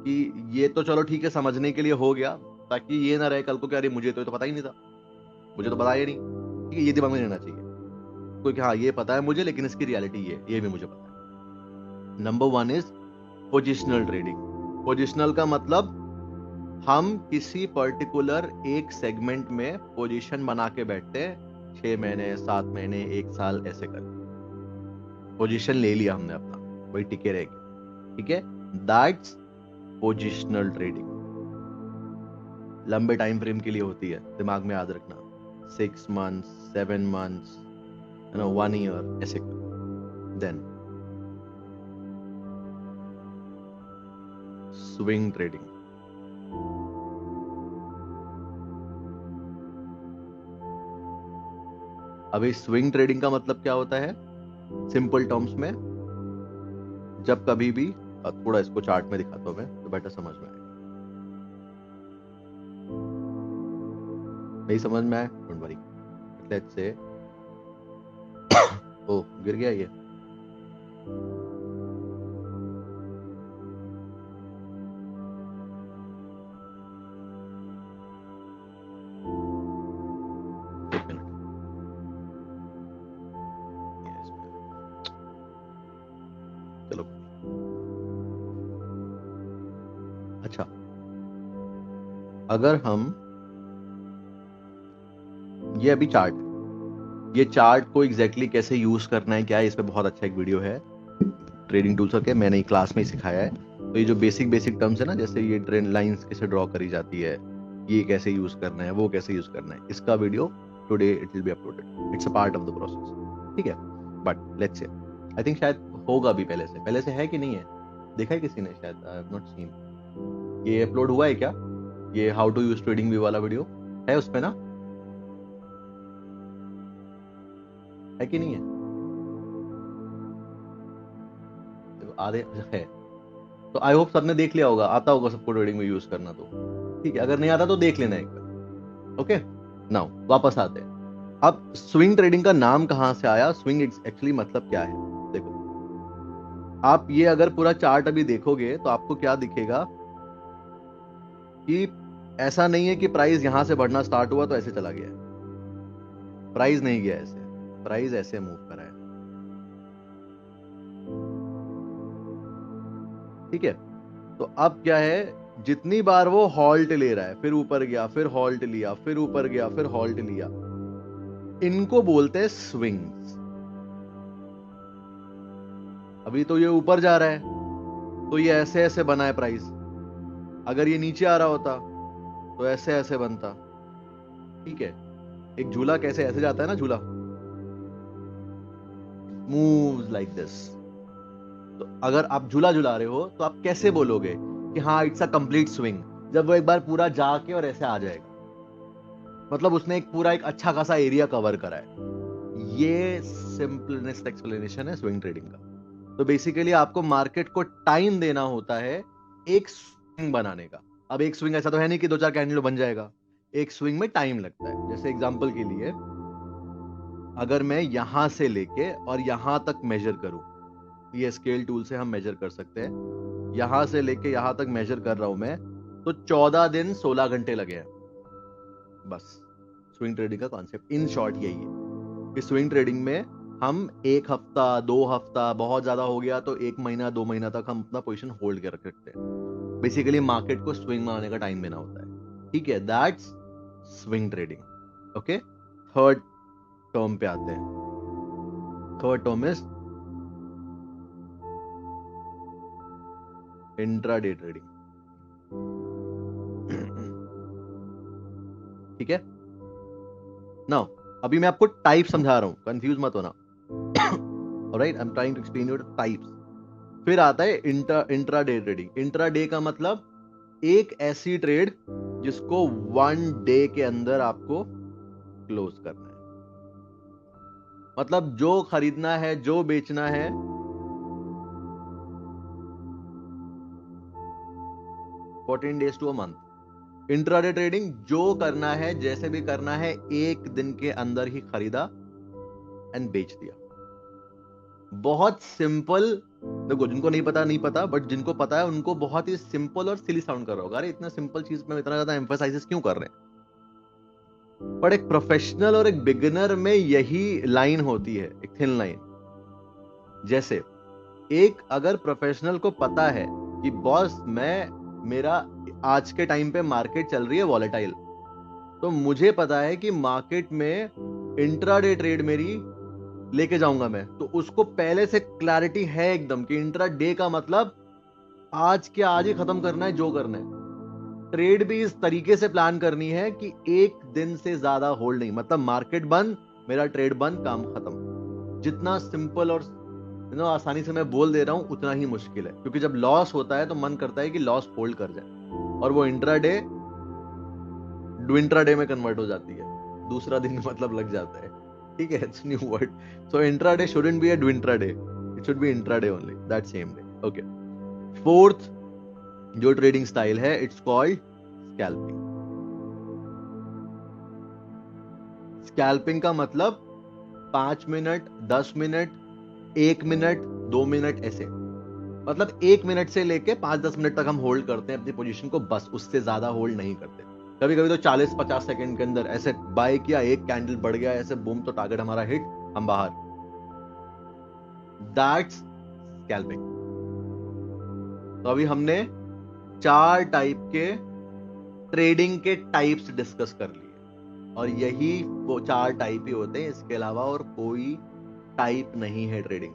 Speaker 2: कि ये तो चलो ठीक है समझने के लिए हो गया, ताकि ये ना रहे कल को कि अरे मुझे तो पता ही नहीं था, मुझे तो पता ही नहीं। ठीक है, ये दिमाग में रहना चाहिए क्योंकि हाँ ये पता है मुझे, लेकिन इसकी रियलिटी ये भी मुझे पता है। Number one is positional trading. Positional का मतलब हम किसी पर्टिकुलर एक सेगमेंट में पोजीशन बना के बैठते हैं, 6 महीने 7 महीने 1 साल ऐसे कर पोजीशन ले लिया हमने अपना, वही टिके रह गए। ठीक है, दैट्स पोजिशनल ट्रेडिंग। लंबे टाइम फ्रेम के लिए होती है, दिमाग में याद रखना, 6 months 7 months 1 year ऐसे कर। Then swing trading. अभी स्विंग ट्रेडिंग का मतलब क्या होता है सिंपल टर्म्स में, जब कभी भी थोड़ा इसको चार्ट में दिखाता हूँ मैं तो बेटर समझ में आएगा। नहीं समझ में आया, डोंट वरी, लेट्स से ओ गिर गया ये। एक मिनट, चलो अच्छा, अगर हम ये अभी चार्ट, ये चार्ट को एग्जैक्टली कैसे यूज करना है क्या है, इस पे बहुत अच्छा एक वीडियो है ट्रेडिंग टूल्स का, मैंने ही क्लास में ही सिखाया है। तो ये जो बेसिक टर्म्स है ना, जैसे ये ट्रेंड लाइंस कैसे ड्रॉ करी जाती है, ये कैसे यूज करना है, वो कैसे यूज करना है, इसका video today it will be uploaded, it's a part of the process, ठीक है। But let's say I think शायद होगा भी पहले से है कि नहीं है, देखा है किसी ने, शायद आई हैव नॉट सीन। ये अपलोड हुआ है क्या, ये how to use trading view वाला वीडियो है उस पे ना, है कि नहीं है, देखो आधे है। तो आई होप सबने देख लिया होगा, आता होगा सबको ट्रेडिंग में यूज करना, तो ठीक है, अगर नहीं आता तो देख लेना एक बार। ओके, नाउ वापस आते हैं। अब स्विंग ट्रेडिंग का नाम कहां से आया, स्विंग एक्चुअली मतलब क्या है, देखो आप ये अगर पूरा चार्ट अभी देखोगे तो आपको क्या दिखेगा कि ऐसा नहीं है कि प्राइस यहां से बढ़ना स्टार्ट हुआ तो ऐसे चला गया, प्राइस नहीं गया ऐसे, प्राइस ऐसे मूव करा है, ठीक है। तो अब क्या है, जितनी बार वो हॉल्ट ले रहा है, फिर ऊपर गया, फिर हॉल्ट लिया, फिर ऊपर गया, फिर हॉल्ट लिया, इनको बोलते हैं स्विंग्स। अभी तो ये ऊपर जा रहा है तो ये ऐसे ऐसे बना है प्राइस, अगर ये नीचे आ रहा होता तो ऐसे ऐसे बनता, ठीक है। एक झूला कैसे ऐसे जाता है ना, झूला मूव्स लाइक दिस। तो अगर आप झूला झुला रहे हो तो आप कैसे बोलोगे कि हाँ इट्स अ कंप्लीट स्विंग, जब वो एक बार पूरा जाके और ऐसे आ जाएगा, मतलब उसने एक पूरा एक अच्छा खासा एरिया कवर करा है। ये सिंपलेस्ट एक्सप्लेनेशन है स्विंग ट्रेडिंग का। तो बेसिकली आपको मार्केट को टाइम देना होता है एक स्विंग बनाने का। अब एक स्विंग ऐसा तो है नहीं कि 2-4 कैंडल बन जाएगा, एक स्विंग में टाइम लगता है। जैसे एग्जांपल के लिए अगर मैं यहां से लेके और यहां तक मेजर करूं, ये स्केल टूल से हम मेजर कर सकते हैं, यहां से लेके यहां तक मेजर कर रहा हूं मैं, तो 14 दिन 16 घंटे लगे हैं बस। स्विंग ट्रेडिंग का कॉन्सेप्ट इन शॉर्ट यही है कि स्विंग ट्रेडिंग में हम 1 हफ्ता 2 हफ्ता, बहुत ज्यादा हो गया तो 1 महीना 2 महीना तक हम अपना पोजीशन होल्ड कर रखते हैं। बेसिकली मार्केट को स्विंग में आने का टाइम देना होता है, ठीक है, that's swing trading. Okay, third term पे आते हैं। Third term is intraday trading, ठीक है। नाउ अभी मैं आपको टाइप समझा रहा हूं, कंफ्यूज मत होना। Alright, I am trying to explain you the types. फिर आता है इंट्राडे ट्रेडिंग। इंट्राडे का मतलब एक ऐसी ट्रेड जिसको 1 डे के अंदर आपको क्लोज करना है, मतलब जो खरीदना है जो बेचना है 14 days to a month. Intraday trading जो करना है, जैसे भी करना है, एक दिन के अंदर ही खरीदा एंड बेच दिया। बहुत सिंपल। देखो जिनको नहीं पता, बट जिनको पता है उनको बहुत ही सिंपल और सिली साउंड कर रहा होगा, अरे इतना सिंपल चीज में इतना ज्यादा एम्फसाइज क्यों कर रहे हैं। पर एक प्रोफेशनल और एक बिगिनर में यही लाइन होती है, एक थिन लाइन। जैसे एक अगर प्रोफेशनल को पता है कि बॉस मेरा आज के टाइम पे मार्केट चल रही है वॉलेटाइल, तो मुझे पता है कि मार्केट में इंट्राडे ट्रेड मेरी लेके जाऊंगा मैं, तो उसको पहले से क्लैरिटी है एकदम कि इंट्रा डे का मतलब आज के आज ही खत्म करना है जो करना है। ट्रेड भी इस तरीके से प्लान करनी है कि एक दिन से ज्यादा होल्ड नहीं, मतलब मार्केट बंद मेरा ट्रेड बंद, काम खत्म। जितना सिंपल और आसानी से मैं बोल दे रहा हूं उतना ही मुश्किल है, क्योंकि जब लॉस होता है तो मन करता है कि लॉस होल्ड कर जाए, और वो इंट्राडे ड्विंट्राडे में कन्वर्ट हो जाती है, दूसरा दिन मतलब लग जाता है, ठीक है, it's new word. So intraday shouldn't be a dwintraday, it should be intraday only, that same day, okay। Fourth जो ट्रेडिंग स्टाइल है, इट्स कॉल्ड स्कैल्पिंग। स्कैल्पिंग का मतलब 5 मिनट, 10 मिनट, 1 मिनट, 2 मिनट, ऐसे मतलब 1 मिनट से लेके 5-10 मिनट तक हम होल्ड करते हैं अपनी पोजीशन को, बस उससे ज्यादा होल्ड नहीं करते। कभी कभी तो 40-50 सेकंड के अंदर ऐसे बाय किया, एक कैंडल बढ़ गया ऐसे बूम, तो टारगेट हमारा हिट, हम बाहर। That's scalping. तो अभी हमने 4 टाइप के ट्रेडिंग के टाइप्स डिस्कस कर लिए, और यही वो 4 टाइप ही होते हैं, इसके अलावा और कोई टाइप नहीं है ट्रेडिंग।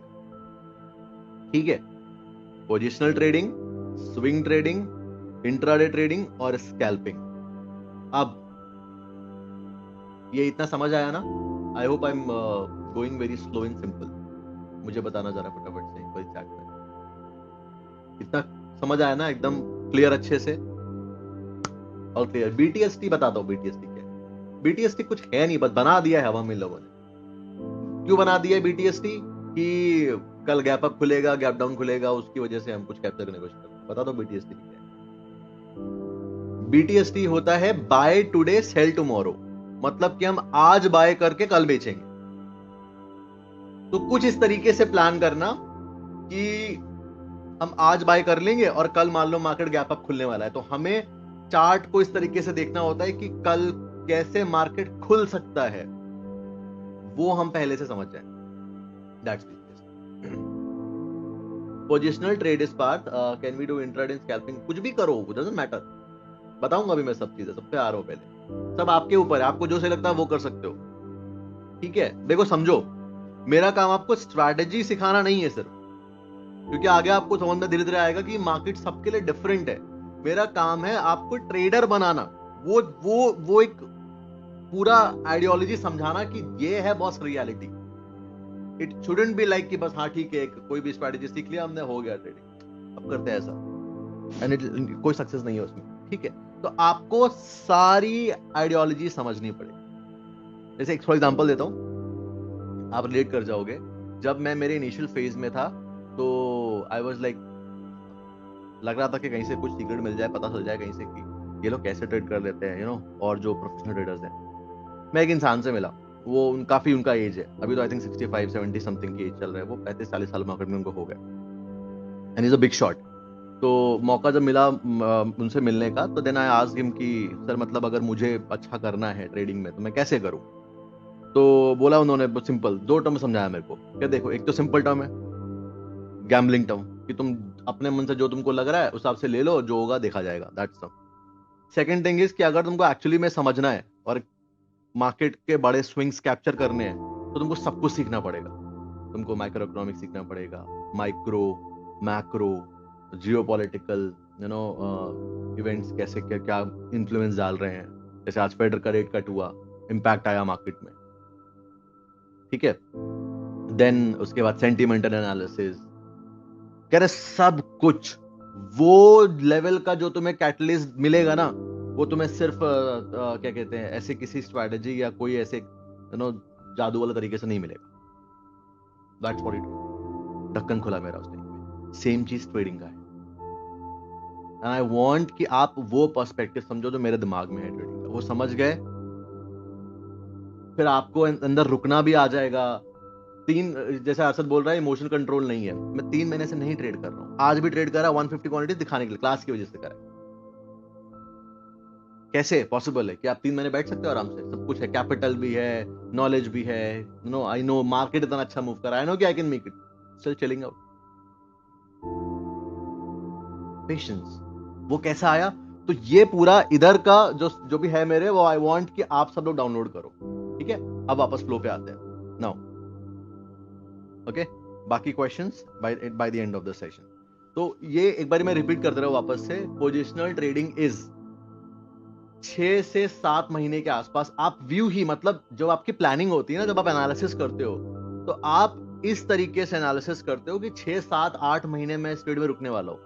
Speaker 2: ठीक है? Positional trading, swing trading, intraday trading और स्कैल्पिंग। अब ये इतना समझ आया ना? I hope I am going very slow and simple. मुझे बताना जरा फटाफट से कोई चैट में, इतना समझ आया ना? एकदम क्लियर, अच्छे से और क्लियर। बीटीएसटी बताता हूँ, बीटीएसटी क्या है। बीटीएसटी कुछ है नहीं, बस बना दिया है हवा में लोगों ने। क्यों बना दिया है बीटीएसटी? कि कल गैप अप खुलेगा, गैप डाउन खुलेगा, उसकी वजह से हम कुछ कैप्चर करने की कोशिश करते हैं। बता दो बीटीएसटी क्या है। बीटीएसटी होता है बाय टुडे सेल टुमारो, मतलब कि हम आज बाय करके कल बेचेंगे। तो कुछ इस तरीके से प्लान करना कि हम आज बाय कर लेंगे और कल मान लो मार्केट गैप अप खुलने वाला है, तो हमें चार्ट को इस तरीके से देखना होता है कि कल कैसे मार्केट खुल सकता है, वो हम पहले से समझ जाए। That's positional trade is part. Can we do intraday and scalping? कुछ भी करो, डजंट मैटर। बताऊंगा अभी मैं सब चीजें, सब पे आ रहा हूं पहले। सब आपके ऊपर है, आपको जो सही लगता है वो कर सकते हो। ठीक है? देखो, समझो, मेरा काम आपको स्ट्रैटेजी सिखाना नहीं है सिर्फ, क्योंकि आगे आपको समझ में धीरे धीरे आएगा कि मार्केट सबके लिए डिफरेंट है। मेरा काम है आपको ट्रेडर बनाना, वो एक पूरा आइडियोलॉजी समझाना कि ये है boss reality. It shouldn't be like कि बस हाँ ठीक है, कोई भी स्ट्रैटेजी सीख लिया हमने, हो गया ट्रेडिंग। अब करते हैं ऐसा, एंड कोई सक्सेस नहीं है उसमें। ठीक है? तो आपको सारी आइडियोलॉजी समझनी पड़ेगी। जैसे एक फॉर एग्जांपल देता हूं, आप रिलेट कर जाओगे। जब मैं मेरे इनिशियल फेज में था, तो आई वाज लाइक, लग रहा था कि कहीं से कुछ सीक्रेट मिल जाए, पता चल जाए कहीं से कि ये लोग कैसे ट्रेड कर लेते हैं, और जो प्रोफेशनल ट्रेडर्स हैं। मैं एक इंसान से मिला, वो काफी उनका एज है, अभी तो आई थिंक 65-70 समथिंग की एज चल रहा है, वो 35-40 साल मार्केट में उनको हो गया, and is a big shot. तो मौका जब मिला उनसे मिलने का, तो देन आई आस्क्ड हिम कि सर, मतलब अगर मुझे अच्छा करना है ट्रेडिंग में तो मैं कैसे करूं? तो बोला उन्होंने, सिंपल 2 टर्म समझाया मेरे को। क्या? देखो, एक तो सिंपल टर्म है गैम्बलिंग टर्म, कि तुम अपने मन से जो तुमको लग रहा है उस हिसाब से ले लो, जो होगा देखा जाएगा। दैट्स सब। सेकंड थिंग इज कि अगर तुमको एक्चुअली में समझना है और मार्केट के बड़े स्विंग्स कैप्चर करने हैं, तो तुमको सब कुछ सीखना पड़ेगा। तुमको माइक्रो इकोनॉमिक्स सीखना पड़ेगा, माइक्रो, मैक्रो, जियोपॉलिटिकल, इवेंट्स कैसे क्या क्या इन्फ्लुएंस डाल रहे हैं। जैसे आज फेडरल का रेट कट हुआ, इम्पैक्ट आया मार्केट में। ठीक है? देन उसके बाद सेंटिमेंटल एनालिसिस, कह रहे सब कुछ। वो लेवल का जो तुम्हें कैटलिस्ट मिलेगा ना, वो तुम्हें सिर्फ क्या कहते हैं, ऐसे किसी स्ट्रैटेजी या कोई ऐसे जादू वाला तरीके से नहीं मिलेगा। That's what it. ढक्कन खुला मेरा उस टाइम पे। सेम चीज ट्रेडिंग का है, एंड आई वांट कि आप वो पर्सपेक्टिव समझो जो मेरे दिमाग में है ट्रेडिंग का, वो समझ गए, फिर आपको अंदर रुकना भी आ जाएगा। जैसे अरशद बोल रहा है इमोशनल कंट्रोल नहीं है, मैं 3 महीने से नहीं ट्रेड कर रहा हूं, आज भी ट्रेड कर रहा 150 क्वांटिटी दिखाने के लिए, क्लास की वजह से करा। कैसे पॉसिबल है कि आप 3 महीने बैठ सकते हो आराम से? सब कुछ है, कैपिटल भी है, नॉलेज भी है, आई नो मार्केट इतना अच्छा मूव कर रहा है, आई नो कि I can make it, still chilling out. Patience, वो कैसा आया? तो ये पूरा इधर का जो भी है मेरे, वो आई वांट कि आप सब लोग डाउनलोड करो। ठीक है? अब वापस फ्लो पे आते हैं नाउ। ओके, बाकी questions by the end of the session. तो ये एक बार मैं रिपीट करते रहा वापस से। पोजिशनल ट्रेडिंग इज 6 से 7 महीने के आसपास आप व्यू ही, मतलब जब आपकी प्लानिंग होती है ना, जब आप एनालिसिस करते हो, तो आप इस तरीके से एनालिसिस करते हो कि 6, 7, 8 महीने में इस ट्रेड में रुकने वाला हूं,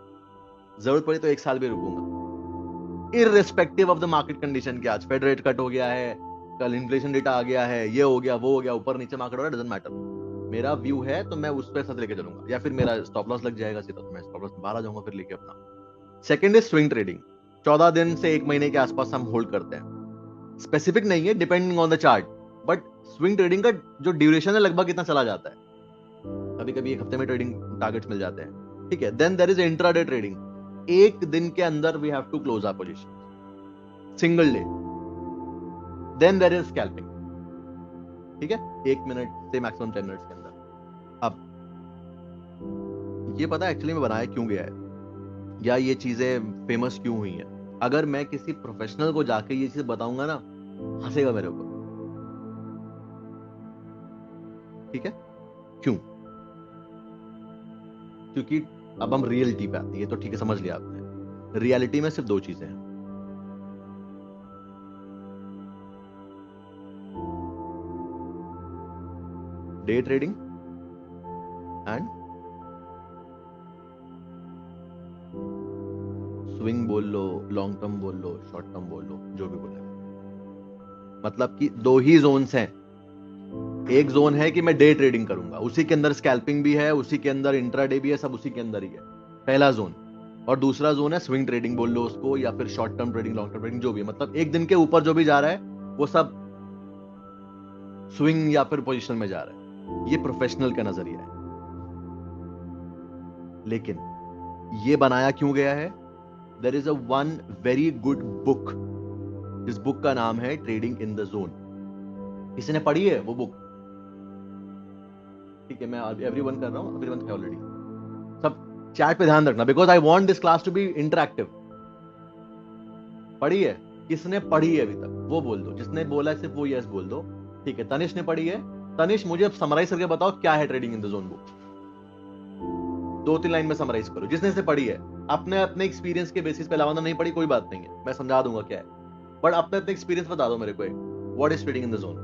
Speaker 2: जरूरत पड़ी तो 1 साल भी रुकूंगा, irrespective of the market condition. के आज फेड रेट कट हो गया है, कल इन्फ्लेशन डेटा आ गया है, ये हो गया, वो हो गया, ऊपर नीचे मार्केट हो रहा है, डजंट मैटर। मेरा व्यू है तो मैं उस पे साथ लेके चलूंगा, या फिर मेरा स्टॉप लॉस लग जाएगा सीधा तो मैं स्टॉप लॉस बाहर आ जाऊंगा फिर लेके अपना। Second is swing trading. 14 दिन से 1 महीने के आसपास हम होल्ड करते हैं, स्पेसिफिक नहीं है, depending on the chart, but swing trading का जो ड्यूरेशन है लगभग कितना चला जाता है, कभी कभी 1 हफ्ते में ट्रेडिंग टारगेट्स मिल जाते हैं, ठीक है। Then there is intraday trading, 1 दिन के अंदर we have to close our position, single day. Then there is scalping, ठीक है, 1 मिनट से मैक्सिमम 10 मिनट्स के अंदर। अब ये पता है एक्चुअली में बनाया क्यों गया है, या ये चीजें फेमस क्यों हुई हैं? अगर मैं किसी प्रोफेशनल को जाके ये चीज बताऊंगा ना, हंसेगा मेरे ऊपर, ठीक है। क्यों? क्योंकि अब हम रियलिटी पे आते हैं, ये तो ठीक है समझ लिया आपने। रियलिटी में सिर्फ 2 चीजें हैं, डे ट्रेडिंग एंड स्विंग बोल लो, लॉन्ग टर्म बोल लो, शॉर्ट टर्म बोल लो, जो भी बोले। मतलब कि 2 ही जोन्स हैं। एक जोन है कि मैं डे ट्रेडिंग करूंगा, उसी के अंदर स्कैल्पिंग भी है, उसी के अंदर इंट्राडे भी है, सब उसी के अंदर ही है, पहला जोन। और दूसरा जोन है स्विंग ट्रेडिंग बोल लो उसको, या फिर short term trading, long term trading, जो भी है। मतलब एक दिन के ऊपर जो भी जा रहा है वो सब स्विंग या फिर पोजीशन में जा रहा है। ये प्रोफेशनल का नजरिया है। लेकिन ये बनाया क्यों गया है? There is a one very good book, इस बुक का नाम है ट्रेडिंग इन द जोन। किसी ने पढ़ी है वो बुक? ठीक है, मैं एवरीवन कर रहा हूं, एवरीवन है ऑलरेडी। सब चैट पे ध्यान रखना, because I want this class to be interactive. पढ़ी है? किसने पढ़ी है अभी तक वो बोल दो, जिसने बोला सिर्फ वो यस बोल दो, ठीक है। तनिष ने पढ़ी है? तनिष मुझे अब समराइज करके बताओ क्या है trading in the zone book, 2-3 line में समराइज करो जिसने से पढ़ी है। अपने अपने एक्सपीरियंस के बेसिस पे, लावाना नहीं पढ़ी कोई बात नहीं है, मैं समझा दूंगा क्या है, बट अपने अपने एक्सपीरियंस बता दो मेरे को, what is trading in the zone.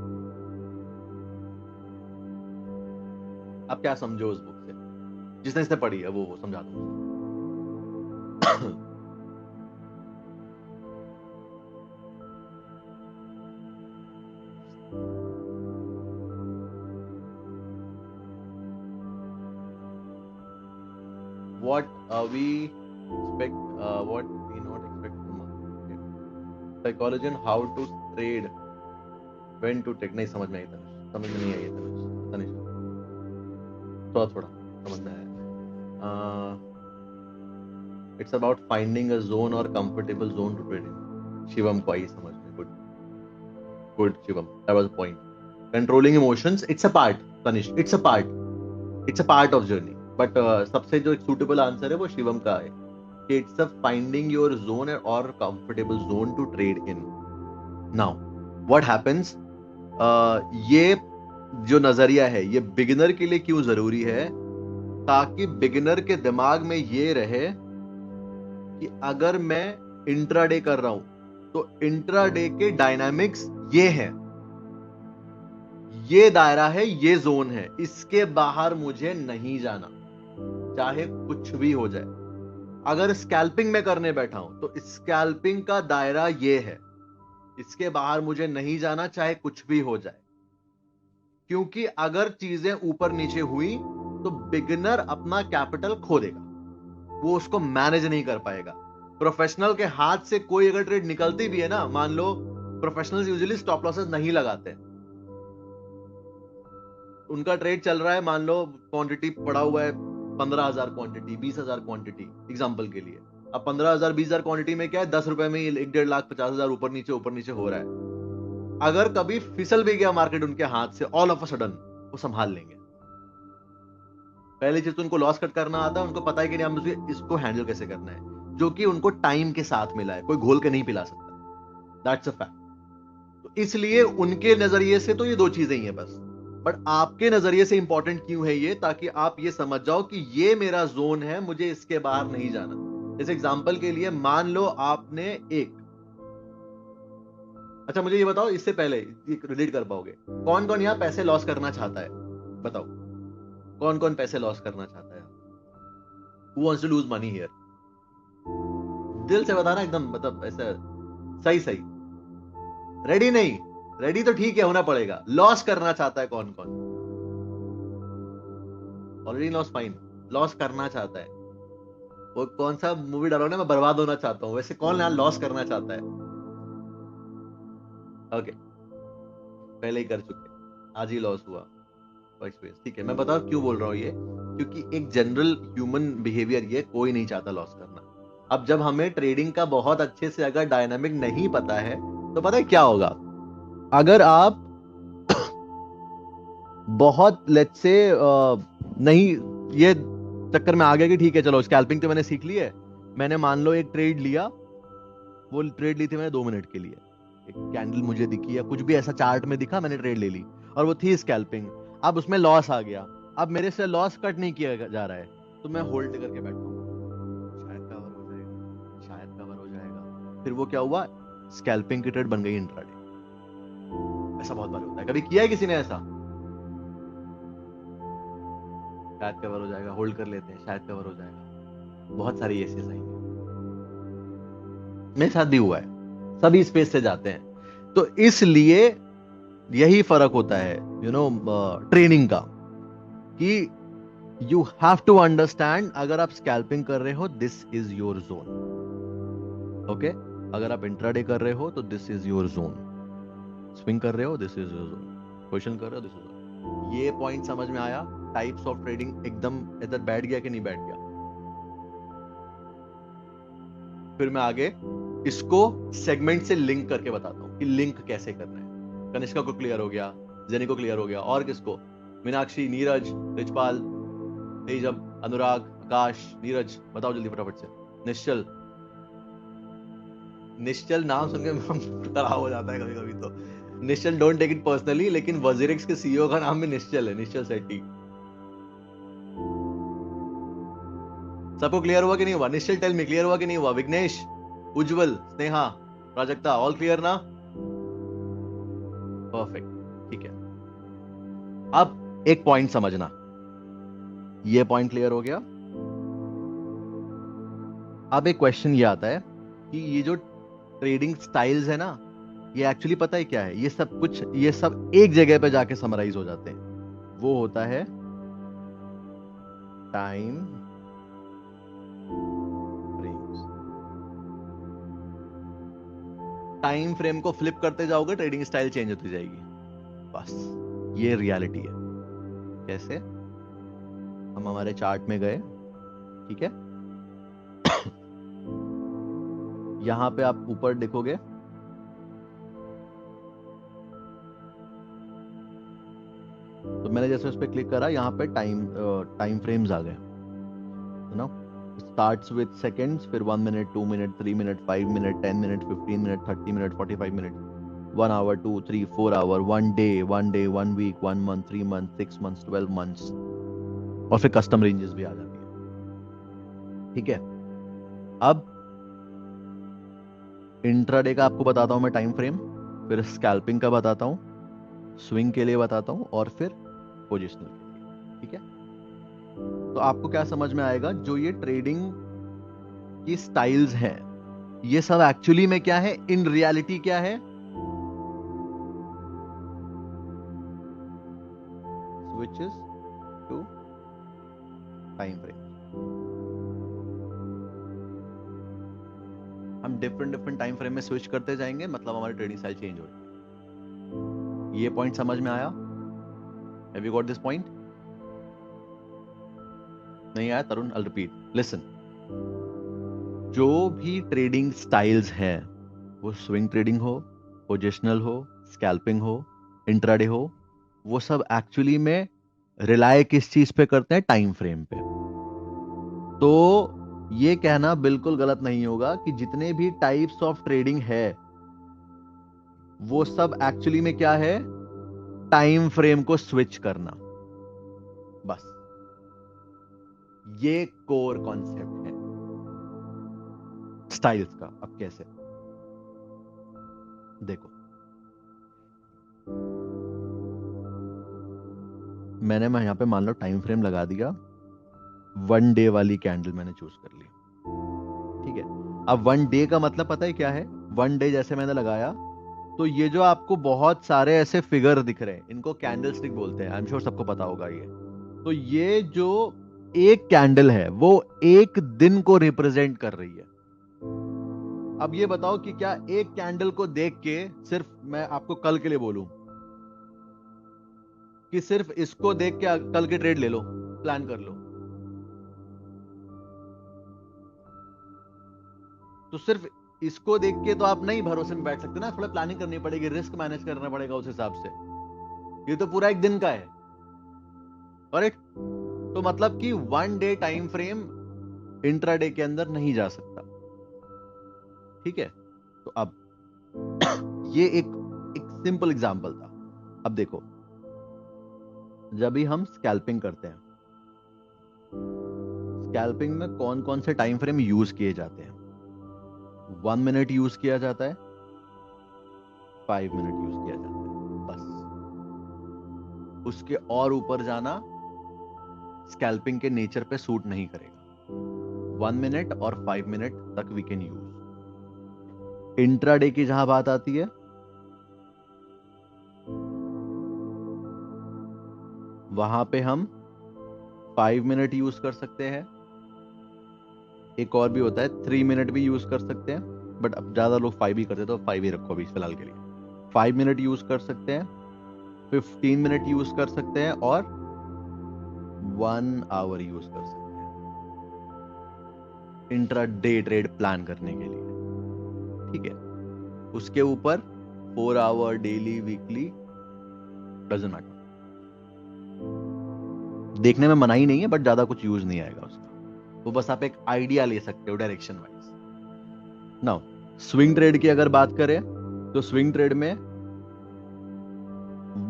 Speaker 2: आप क्या समझो उस बुक से, जिसने इसने पढ़ी है वो समझा दो। what we expect, what we not expect from market, psychology and how to trade, when to take। नहीं समझ में आई तनिष, समझ में नहीं आई तनिष, थोड़ा थोड़ा समझ में आया। It's about finding a zone और comfortable zone to trade in. Shivam को आई समझ में, good good Shivam, that was the point. Controlling emotions, it's a part Tanish, it's a part of journey. But सबसे जो एक सूटेबल आंसर है वो शिवम का है कि it's a finding your zone और comfortable zone to trade in. Now what happens, ये जो नजरिया है ये बिगिनर के लिए क्यों जरूरी है? ताकि बिगिनर के दिमाग में ये रहे कि अगर मैं इंट्राडे कर रहा हूं तो इंट्राडे के डायनामिक्स ये हैं, ये दायरा है, ये जोन है, इसके बाहर मुझे नहीं जाना, चाहे कुछ भी हो जाए। अगर स्कैल्पिंग में करने बैठा हूं तो स्कैल्पिंग का दायरा ये है, इसके बाहर मुझे नहीं जाना, चाहे कुछ भी हो जाए। क्योंकि अगर चीजें ऊपर नीचे हुई तो बिगिनर अपना कैपिटल खो देगा, वो उसको मैनेज नहीं कर पाएगा। प्रोफेशनल के हाथ से कोई अगर ट्रेड निकलती भी है ना, मान लो प्रोफेशनल्स यूजुअली स्टॉप लॉसेस नहीं लगाते, उनका ट्रेड चल रहा है, मान लो क्वांटिटी पड़ा हुआ है 15,000 क्वांटिटी, 20,000 क्वांटिटी एग्जांपल के लिए। अब 15,000 20,000 क्वांटिटी में क्या है, 10 रुपए में 1-1.5 लाख 50,000 ऊपर नीचे हो रहा है। अगर कभी फिसल भी गया मार्केट उनके हाथ से, ऑल ऑफ अ सडन वो संभाल लेंगे। पहली चीज तो उनको लॉस कट करना आता है, उनको पता है कि नहीं हम इसको हैंडल कैसे करना है, जो कि उनको टाइम के साथ मिला है, कोई घोल के नहीं पिला सकता, दैट्स अ फैक्ट। तो इसलिए उनके नजरिए से तो ये 2 चीजें ही है बस, बट आपके नजरिए से इंपॉर्टेंट क्यों है ये, ताकि आप ये समझ जाओ कि ये मेरा जोन है, मुझे इसके बाहर नहीं जाना। जैसे एग्जांपल के लिए मान लो आपने एक, अच्छा मुझे ये बताओ, इससे पहले रिलेट कर पाओगे, कौन कौन यहां पैसे लॉस करना चाहता है? बताओ कौन कौन पैसे लॉस करना चाहता है? Who wants to lose money here? दिल से बताना एकदम, मतलब ऐसा सही। रेडी नहीं, रेडी तो ठीक है, होना पड़ेगा। लॉस करना चाहता है कौन कौन? ऑलरेडी लॉस, फाइन, लॉस करना चाहता है। वो कौन सा मूवी डालो ना, मैं बर्बाद होना चाहता हूँ, वैसे कौन यहाँ लॉस करना चाहता है? ओके, पहले ही कर चुके, आज ही लॉस हुआ एक्सपीरियंस। ठीक है, मैं बताऊँ क्यों बोल रहा हूँ ये, क्योंकि एक जनरल ह्यूमन बिहेवियर ये, कोई नहीं चाहता लॉस करना। अब जब हमें ट्रेडिंग का बहुत अच्छे से अगर डायनामिक नहीं पता है, तो पता है क्या होगा? अगर आप बहुत लेट्स से नहीं, ये चक्कर में आ गया कि ठीक है चलो स्कैल्पिंग तो मैंने सीख ली है, मैंने मान लो एक ट्रेड लिया, वो ट्रेड ली थी मैंने 2 मिनट के लिए, एक कैंडल मुझे दिखी या कुछ भी ऐसा चार्ट में दिखा, मैंने ट्रेड ले ली और वो थी स्कैल्पिंग। अब उसमें लॉस आ गया, अब मेरे से लॉस कट नहीं किया जा रहा है, तो मैं होल्ड करके बैठा हूँ, शायद कवर हो जाएगा, शायद कवर हो जाएगा। फिर वो क्या हुआ, स्कैल्पिंग की ट्रेड बन गई इंट्राडे। ऐसा बहुत बार होता है, कभी किया है किसी ने ऐसा? शायद कवर हो जाएगा, होल्ड कर लेते हैं, शायद कवर हो जाएगा। बहुत सारी ऐसी आएंगे, मेरे साथ भी हुआ है, सभी स्पेस से जाते हैं। तो इसलिए यही फर्क होता है ट्रेनिंग का, कि यू हैव टू अंडरस्टैंड, अगर आप स्कैल्पिंग कर रहे हो this is your zone, okay? अगर आप इंट्राडे कर रहे हो तो this is your zone, swing कर रहे हो this is your zone, question कर रहे हो दिस इज। ये पॉइंट समझ में आया? टाइप्स ऑफ ट्रेडिंग एकदम इधर बैठ गया कि नहीं बैठ गया? फिर मैं आगे इसको सेगमेंट से लिंक करके बताता हूं कि लिंक कैसे करना है। कनिष्का को क्लियर हो गया, जेनी को क्लियर हो गया, और किसको? मीनाक्षी, नीरज, रिजपाल, तेजब, अनुराग, आकाश, नीरज, बताओ जल्दी फटाफट से। निश्चल, निश्चल नाम सुन के खराब हो जाता है कभी कभी तो। निश्चल, डोंट टेक इट पर्सनली, लेकिन वजीरिक्स के सीईओ का नाम भी निश्चल है, निश्चल शेट्टी। सबको क्लियर हुआ कि नहीं हुआ? निश्चल टेल मी, क्लियर हुआ कि नहीं हुआ? विघ्नेश, उज्जवल, स्नेहा, प्राजक्ता, ऑल क्लियर ना? परफेक्ट, ठीक है। अब एक पॉइंट समझना, ये पॉइंट क्लियर हो गया। अब एक क्वेश्चन ये आता है कि ये जो ट्रेडिंग स्टाइल्स है ना, ये एक्चुअली पता है क्या है? ये सब कुछ, ये सब एक जगह पे जाके समराइज हो जाते हैं। वो होता है टाइम फ्रेम्स। टाइम फ्रेम को फ्लिप करते जाओगे, ट्रेडिंग स्टाइल चेंज होती जाएगी, बस ये रियलिटी है। कैसे? हम हमारे चार्ट में गए, ठीक है? यहां पे आप ऊपर देखोगे, तो मैंने जैसे उस पर क्लिक करा, यहां पे टाइम फ्रेम्स आ गए ना। स्टार्ट्स विद सेकंड्स, फिर 1 minute, 2 minute, 3 minute, 5 minute, 10 minute, 15 minute, 30 minute, 45 minute, 1 hour, 2, 3, 4 hour, 1 day, 1 week, 1 month, 3 month, 6 months, 12 months, और फिर कस्टम रेंजेस भी आ जाती है, ठीक है? अब इंट्राडे का आपको बताता हूं मैं टाइम फ्रेम, फिर स्कैल्पिंग का बताता हूं, स्विंग के लिए बताता हूं, और फिर पोजिशनल के लिए, ठीक है? तो आपको क्या समझ में आएगा? जो ये ट्रेडिंग की स्टाइल्स हैं, ये सब एक्चुअली में क्या है, इन रियलिटी क्या है? Switches to time frame. हम डिफरेंट टाइम फ्रेम में स्विच करते जाएंगे, मतलब हमारी ट्रेडिंग स्टाइल चेंज हो जाएगी। ये पॉइंट समझ में आया? Have you got this point? नहीं आया तरुण? I'll repeat. Listen. जो भी ट्रेडिंग स्टाइल्स हैं, वो स्विंग ट्रेडिंग हो, पोजिशनल हो, स्कैल्पिंग हो, इंट्राडे हो, वो सब एक्चुअली में रिलाय किस चीज पे करते हैं? टाइम फ्रेम पे। तो ये कहना बिल्कुल गलत नहीं होगा कि जितने भी टाइप्स ऑफ ट्रेडिंग है, वो सब एक्चुअली में क्या है? टाइम फ्रेम को स्विच करना, बस ये कोर कॉन्सेप्ट है स्टाइल्स का। अब कैसे? देखो, मैं यहां पे मान लो टाइम फ्रेम लगा दिया, 1 डे वाली कैंडल मैंने चूज कर ली, ठीक है? अब 1 डे का मतलब पता है क्या है? 1 डे जैसे मैंने लगाया, तो ये जो आपको बहुत सारे ऐसे फिगर दिख रहे हैं, इनको कैंडल स्टिक बोलते हैं। आई एम श्योर सबको पता होगा ये। तो ये जो एक कैंडल है वो एक दिन को रिप्रेजेंट कर रही है। अब ये बताओ कि क्या एक कैंडल को देख के सिर्फ मैं आपको कल के लिए बोलूं कि सिर्फ इसको देख के कल के ट्रेड ले लो, प्लान कर लो, तो सिर्फ इसको देख के तो आप नहीं भरोसे में बैठ सकते ना, थोड़ा प्लानिंग करनी पड़ेगी, रिस्क मैनेज करना पड़ेगा उस हिसाब से। ये तो पूरा एक दिन का है, करेक्ट? तो मतलब कि 1 डे टाइम फ्रेम इंट्राडे के अंदर नहीं जा सकता, ठीक है? तो अब ये एक सिंपल एग्जांपल था। अब देखो, जब भी हम स्कैल्पिंग करते हैं, स्कैल्पिंग में कौन कौन से टाइम फ्रेम यूज किए जाते हैं? 1 मिनट यूज किया जाता है, 5 मिनट यूज किया जाता है, बस। उसके और ऊपर जाना स्कैल्पिंग के नेचर पे सूट नहीं करेगा। 1 मिनट और 5 मिनट तक वी कैन यूज। इंट्राडे की जहां बात आती है, वहां पे हम 5 मिनट यूज कर सकते हैं। एक और भी होता है 3 मिनट भी यूज कर सकते हैं, बट अब ज्यादा लोग 5 ही करते हैं तो 5 ही रखो अभी फिलहाल के लिए। 5 मिनट यूज कर सकते हैं, 15 मिनट यूज कर सकते हैं और 1 आवर यूज कर सकते हैं इंट्रा डे ट्रेड प्लान करने के लिए, ठीक है? उसके ऊपर 4 hour, daily, weekly, doesn't matter. देखने में मनाही नहीं है, बट ज्यादा कुछ यूज नहीं आएगा उसका, वो बस आप एक आइडिया ले सकते हो direction wise. Now swing trade की अगर बात करें तो स्विंग ट्रेड में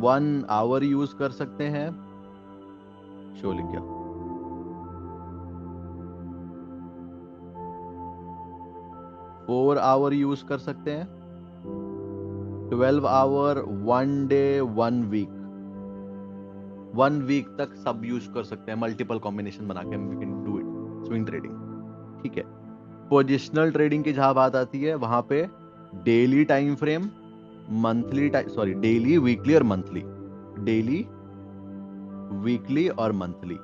Speaker 2: 1 आवर यूज कर सकते हैं, शो लिख गया, 4 आवर यूज कर सकते हैं, 12 आवर, 1 डे, 1 वीक, 1 वीक तक सब यूज कर सकते हैं, मल्टीपल कॉम्बिनेशन बना के we can do it swing trading, ठीक है? पोजिशनल ट्रेडिंग की जहां बात आती है, वहां पे daily time frame, daily, weekly और मंथली, डेली, वीकली और मंथली।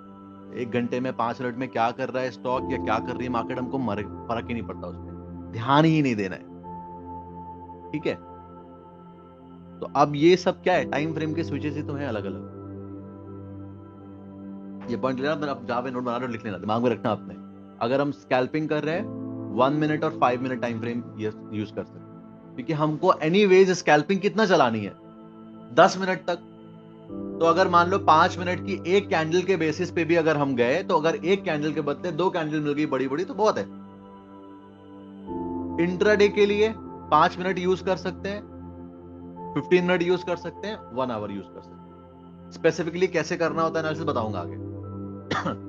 Speaker 2: 1 घंटे में 5 मिनट में क्या कर रहा है स्टॉक या क्या कर रही है मार्केट, हमको फर्क ही नहीं पड़ता, उसमें ध्यान ही नहीं देना है, ठीक है? तो अब ये सब क्या है, टाइम फ्रेम के स्विचेस ही तो हैं अलग अलग। ये पॉइंट लेना, आप जहां पे नोट बना रहे हो लिख लेना, दिमाग में रखना आपने। अगर हम स्कैल्पिंग कर रहे हैं 1 मिनट और 5 मिनट टाइम फ्रेम यूज कर सकते हैं, क्योंकि हमको एनीवेज स्कैल्पिंग कितना चलानी है, 10 मिनट तक। तो अगर मान लो 5 मिनट की एक कैंडल के बेसिस पे भी अगर हम गए, तो अगर एक कैंडल के बदले 2 कैंडल मिल गई बड़ी बड़ी, तो बहुत है। इंट्राडे के लिए 5 मिनट यूज कर सकते हैं, 15 मिनट यूज कर सकते हैं, 1 आवर यूज कर सकते हैं। स्पेसिफिकली कैसे करना होता है एनालिसिस बताऊंगा आगे,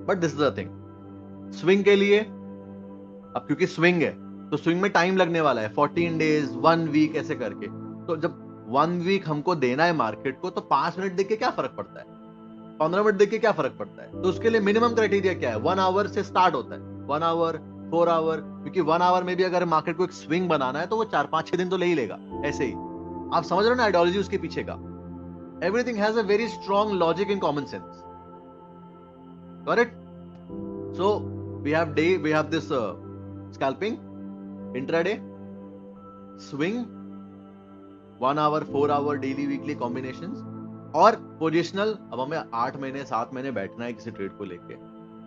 Speaker 2: but this is the thing. Swing के लिए, अब क्योंकि स्विंग है तो स्विंग में टाइम लगने वाला है, 14 डेज, 1 वीक ऐसे करके। तो जब 1 वीक हमको देना है मार्केट को, तो 5 मिनट देख के क्या फर्क पड़ता है, 15 मिनट देख के क्या फर्क पड़ता है? तो उसके लिए मिनिमम क्राइटेरिया क्या है, 1 आवर से स्टार्ट होता है, 1 आवर, 4 आवर, क्योंकि 1 आवर में भी अगर मार्केट को एक स्विंग बनाना है तो वो 4-5-6 दिन तो ले ही लेगा ऐसे ही। आप समझ रहे हो ना आइडियोलॉजी उसके पीछे का? Everything has a very strong logic and common sense, correct? So we have this scalping, intraday, swing, 1 hour, 4 hour, daily, weekly combinations, और पोजिशनल। अब हमें 8 महीने 7 महीने बैठना है किसी ट्रेड को लेके,